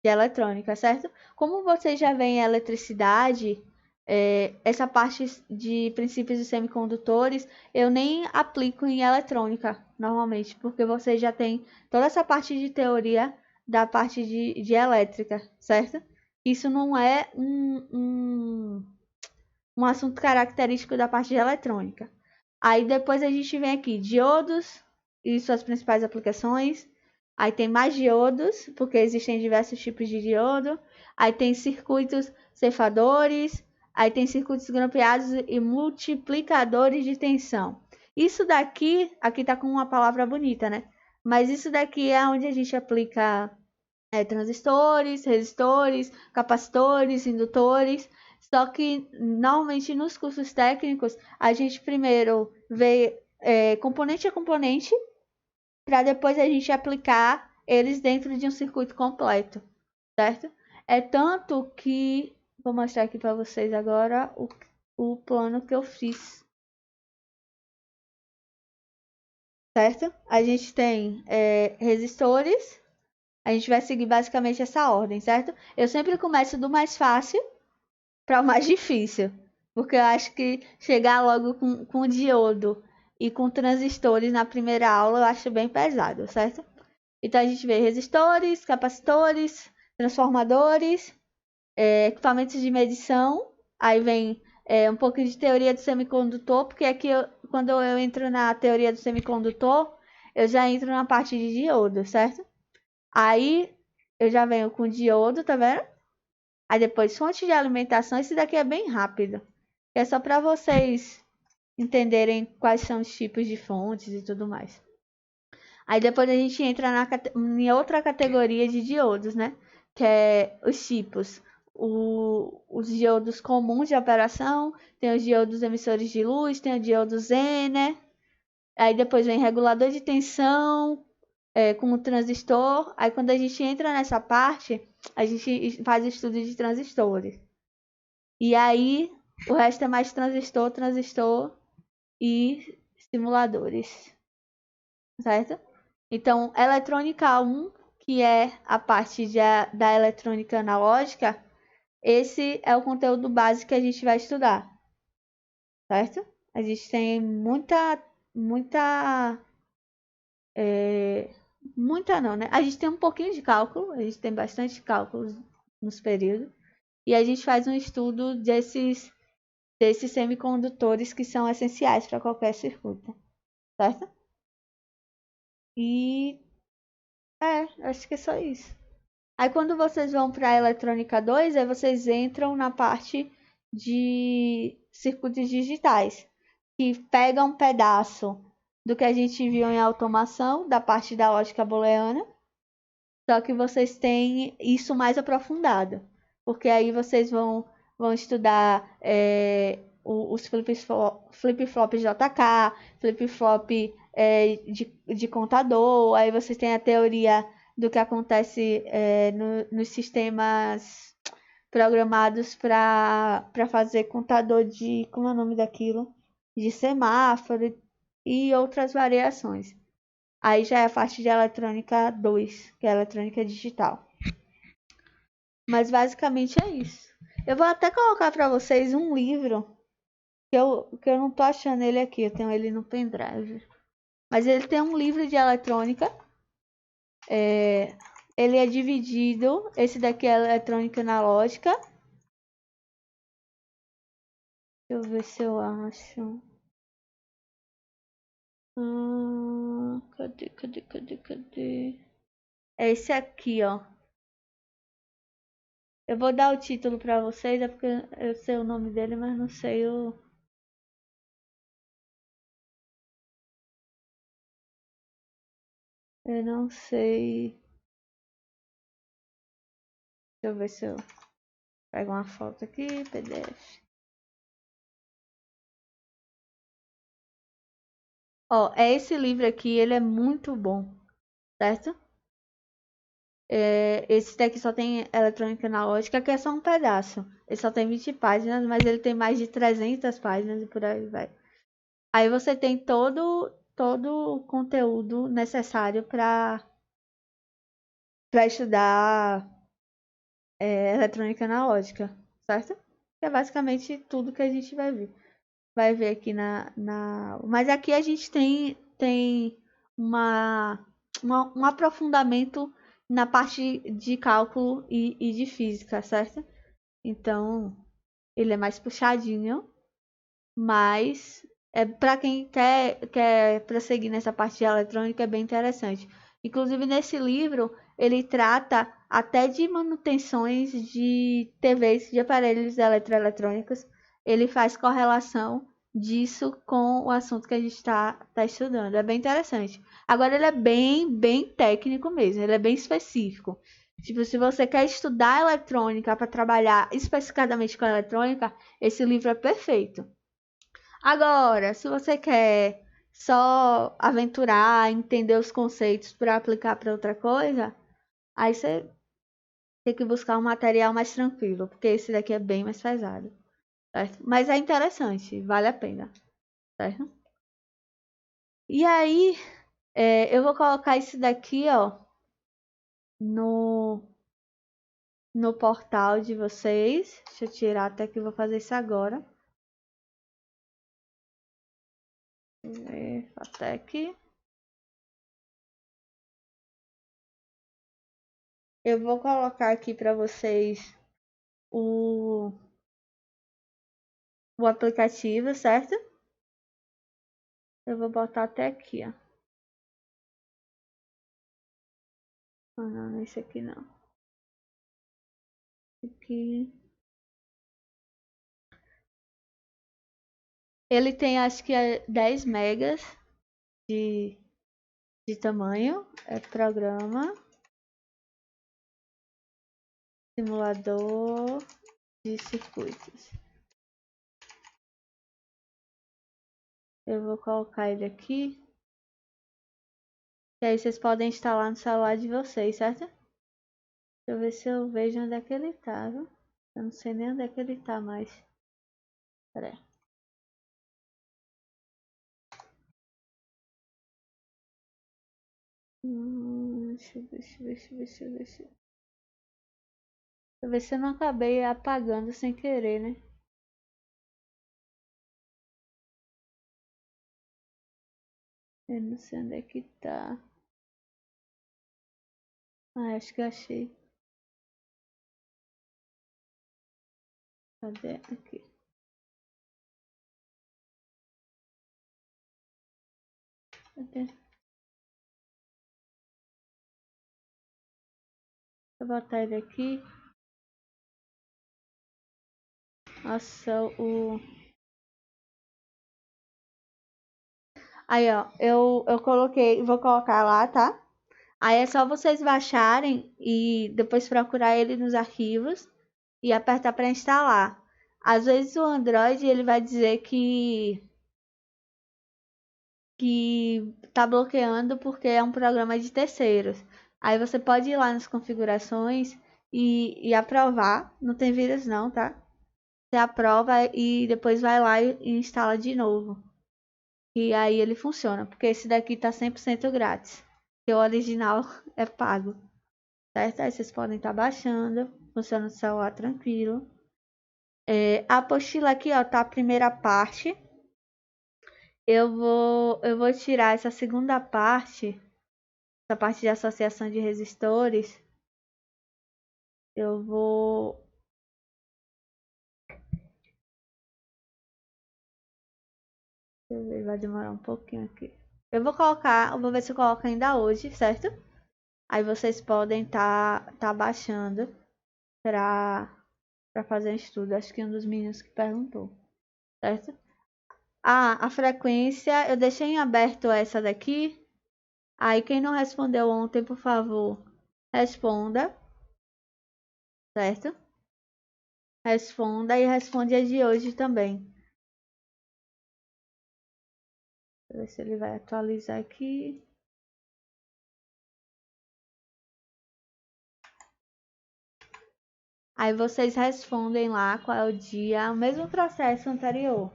eletrônica, certo? Como você já vê em eletricidade, essa parte de princípios de semicondutores eu nem aplico em eletrônica normalmente, porque você já tem toda essa parte de teoria da parte de elétrica, certo? Isso não é um assunto característico da parte de eletrônica. Aí depois a gente vem aqui, diodos e suas principais aplicações. Aí tem mais diodos, porque existem diversos tipos de diodo. Aí tem circuitos cefadores. Aí tem circuitos grampeados e multiplicadores de tensão. Isso daqui, aqui tá com uma palavra bonita, né? Mas isso daqui é onde a gente aplica transistores, resistores, capacitores, indutores. Só que normalmente nos cursos técnicos a gente primeiro vê componente a componente para depois a gente aplicar eles dentro de um circuito completo, certo? É tanto que vou mostrar aqui para vocês agora o plano que eu fiz, certo? A gente tem resistores, a gente vai seguir basicamente essa ordem, certo? Eu sempre começo do mais fácil para o mais difícil. Porque eu acho que chegar logo com diodo e com transistores na primeira aula eu acho bem pesado, certo? Então a gente vê resistores, capacitores, transformadores, equipamentos de medição. Aí vem um pouquinho de teoria do semicondutor, porque aqui quando eu entro na teoria do semicondutor, eu já entro na parte de diodo, certo? Aí eu já venho com diodo, tá vendo? Aí depois fonte de alimentação, esse daqui é bem rápido. É só para vocês entenderem quais são os tipos de fontes e tudo mais. Aí depois a gente entra em outra categoria de diodos, né? Que é os tipos. Os diodos comuns de operação, tem os diodos emissores de luz, tem o diodo Zener. Aí depois vem regulador de tensão, com o transistor. Aí quando a gente entra nessa parte, a gente faz estudo de transistores. E aí o resto é mais transistor e simuladores, certo? Então, eletrônica 1, que é a parte da eletrônica analógica, esse é o conteúdo básico que a gente vai estudar, certo? A gente tem muita não, né? A gente tem um pouquinho de cálculo, a gente tem bastante cálculos nos períodos, e a gente faz um estudo desses semicondutores que são essenciais para qualquer circuito, certo? E acho que é só isso. Aí quando vocês vão para a eletrônica 2, aí vocês entram na parte de circuitos digitais, que pega um pedaço do que a gente viu em automação, da parte da lógica booleana, só que vocês têm isso mais aprofundado, porque aí vocês vão estudar os flip-flop JK, flip-flop de contador, aí vocês têm a teoria do que acontece nos sistemas programados para fazer contador de, como é o nome daquilo? De semáforo e outras variações. Aí já é a parte de eletrônica 2, que é a eletrônica digital. Mas basicamente é isso. Eu vou até colocar para vocês um livro que eu não tô achando ele aqui, eu tenho ele no pendrive. Mas ele tem um livro de eletrônica. Ele é dividido. Esse daqui é eletrônica analógica. Deixa eu ver se eu acho. Cadê? É esse aqui, ó. Eu vou dar o título pra vocês, é porque eu sei o nome dele, mas não sei o. Eu não sei. Deixa eu ver se eu pego uma foto aqui, PDF. Ó, é esse livro aqui, ele é muito bom, certo? Esse daqui só tem eletrônica analógica, que é só um pedaço. Ele só tem 20 páginas, mas ele tem mais de 300 páginas e por aí vai. Aí você tem todo o conteúdo necessário para estudar eletrônica analógica, certo? Que é basicamente tudo que a gente vai ver aqui Mas aqui a gente tem uma, um aprofundamento na parte de cálculo e de física, certo? Então, ele é mais puxadinho, mas para quem quer prosseguir nessa parte de eletrônica é bem interessante. Inclusive, nesse livro, ele trata até de manutenções de TVs, de aparelhos eletroeletrônicos. Ele faz correlação disso com o assunto que a gente tá estudando. É bem interessante. Agora, ele é bem técnico mesmo, ele é bem específico. Tipo, se você quer estudar eletrônica para trabalhar especificadamente com eletrônica, esse livro é perfeito. Agora, se você quer só aventurar, entender os conceitos para aplicar para outra coisa, aí você tem que buscar um material mais tranquilo, porque esse daqui é bem mais pesado, certo? Mas é interessante, vale a pena, certo? E aí, eu vou colocar esse daqui, ó, no, no portal de vocês. Deixa eu tirar até que eu vou fazer isso agora. Fatec. Eu vou colocar aqui para vocês o aplicativo, certo? Eu vou botar até aqui, ó. Ah, não, esse aqui não. Aqui. Ele tem, acho que é 10 megas de, de tamanho. É programa. Simulador de circuitos. Eu vou colocar ele aqui. E aí vocês podem instalar no celular de vocês, certo? Deixa eu ver se eu vejo onde é que ele tá, viu? Eu não sei nem onde é que ele tá mais. Pera aí. Deixa eu ver, deixa eu ver se eu não acabei apagando sem querer, né? Eu não sei onde é que tá. Ah, acho que achei. Cadê? Aqui. Cadê? Vou botar ele aqui. Nossa, o... Aí, ó. Eu coloquei... Vou colocar lá, tá? Aí é só vocês baixarem e depois procurar ele nos arquivos e apertar para instalar. Às vezes o Android ele vai dizer que tá bloqueando porque é um programa de terceiros. Aí você pode ir lá nas configurações e aprovar. Não tem vírus não, tá? Você aprova e depois vai lá e instala de novo. E aí ele funciona, porque esse daqui tá 100% grátis. E o original é pago. Certo? Aí vocês podem estar baixando. Funciona no celular tranquilo. A apostila aqui, ó, tá a primeira parte. Eu vou tirar essa segunda parte. Essa parte de associação de resistores. Eu vou... Deixa eu ver, vai demorar um pouquinho aqui. Eu vou ver se eu coloco ainda hoje, certo? Aí vocês podem tá baixando pra fazer um estudo. Acho que um dos meninos que perguntou, certo? A frequência, eu deixei em aberto essa daqui. Aí quem não respondeu ontem, por favor, responda, certo? Responda e responde a de hoje também. Deixa eu ver se ele vai atualizar aqui. Aí vocês respondem lá qual é o dia, o mesmo processo anterior,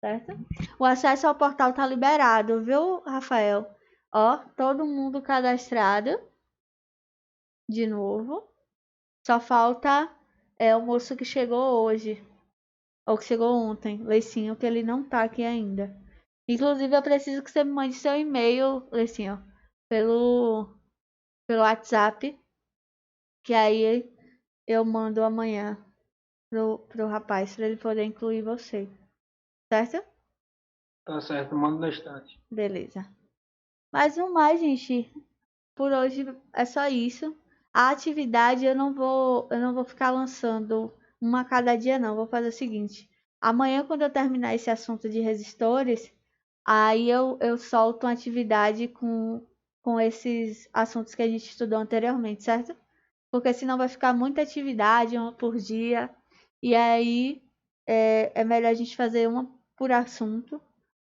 certo? O acesso ao portal tá liberado, viu, Rafael? Ó, todo mundo cadastrado. De novo. Só falta o moço que chegou hoje. Ou que chegou ontem, Leicinho, que ele não tá aqui ainda. Inclusive, eu preciso que você me mande seu e-mail, Leicinho, pelo WhatsApp. Que aí eu mando amanhã pro rapaz, pra ele poder incluir você. Certo? Tá certo, manda no instante. Beleza. Mas no mais, gente, por hoje é só isso. A atividade eu não vou ficar lançando uma a cada dia não. Vou fazer o seguinte. Amanhã, quando eu terminar esse assunto de resistores, aí eu solto uma atividade com esses assuntos que a gente estudou anteriormente, certo? Porque senão vai ficar muita atividade, uma por dia. E aí é melhor a gente fazer uma por assunto.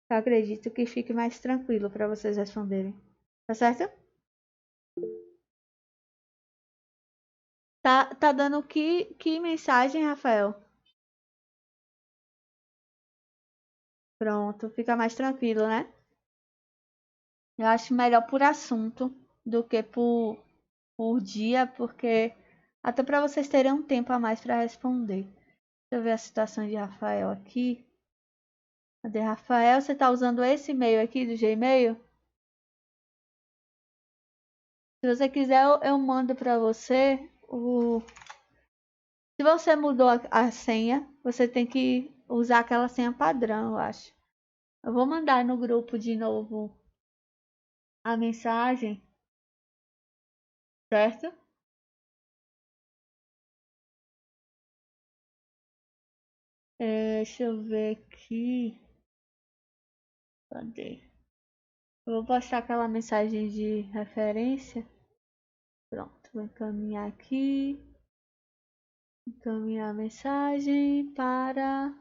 Eu acredito que fique mais tranquilo para vocês responderem. Tá certo? Tá dando que mensagem, Rafael? Pronto, fica mais tranquilo, né? Eu acho melhor por assunto do que por dia, porque até para vocês terem um tempo a mais para responder. Deixa eu ver a situação de Rafael aqui. Cadê Rafael? Você tá usando esse e-mail aqui do Gmail? Se você quiser, eu mando para você o. Se você mudou a senha, você tem que usar aquela senha padrão, eu acho. Eu vou mandar no grupo de novo a mensagem, certo? Deixa eu ver aqui. Cadê? Eu vou postar aquela mensagem de referência. Pronto, vou encaminhar aqui. Encaminhar a mensagem para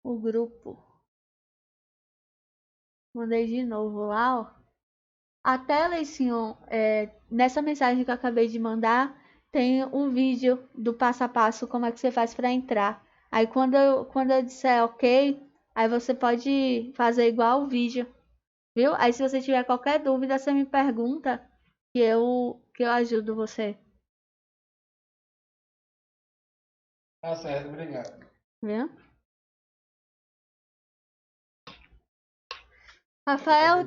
o grupo. Mandei de novo lá, ó. Até, Leicinho, nessa mensagem que eu acabei de mandar, tem um vídeo do passo a passo, como é que você faz para entrar. Aí quando eu disser ok, aí você pode fazer igual o vídeo, viu? Aí se você tiver qualquer dúvida, você me pergunta que eu ajudo você. Tá certo, obrigado. Viu? Rafael,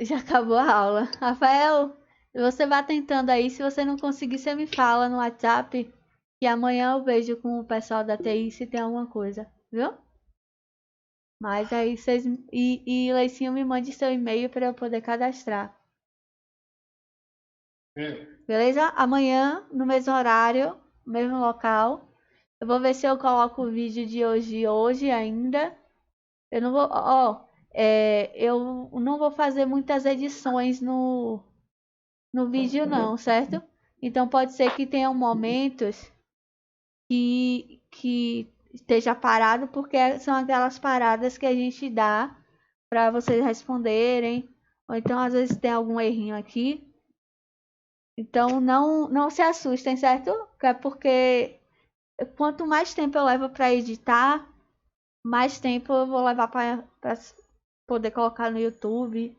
já acabou a aula. Rafael, você vai tentando aí. Se você não conseguir, você me fala no WhatsApp. E amanhã eu vejo com o pessoal da TI se tem alguma coisa, viu? Mas aí vocês. Leicinho, me mande seu e-mail para eu poder cadastrar. Beleza? Amanhã, no mesmo horário, mesmo local. Eu vou ver se eu coloco o vídeo de hoje ainda. Eu não vou. Eu não vou fazer muitas edições no vídeo não, certo? Então pode ser que tenham momentos que esteja parado, porque são aquelas paradas que a gente dá para vocês responderem. Ou então às vezes tem algum errinho aqui. Então não se assustem, certo? É porque quanto mais tempo eu levo para editar, mais tempo eu vou levar para poder colocar no YouTube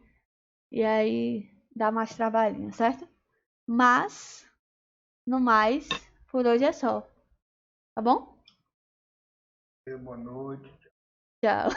e aí dá mais trabalhinho, certo? Mas, no mais, por hoje é só. Tá bom? Boa noite. Tchau.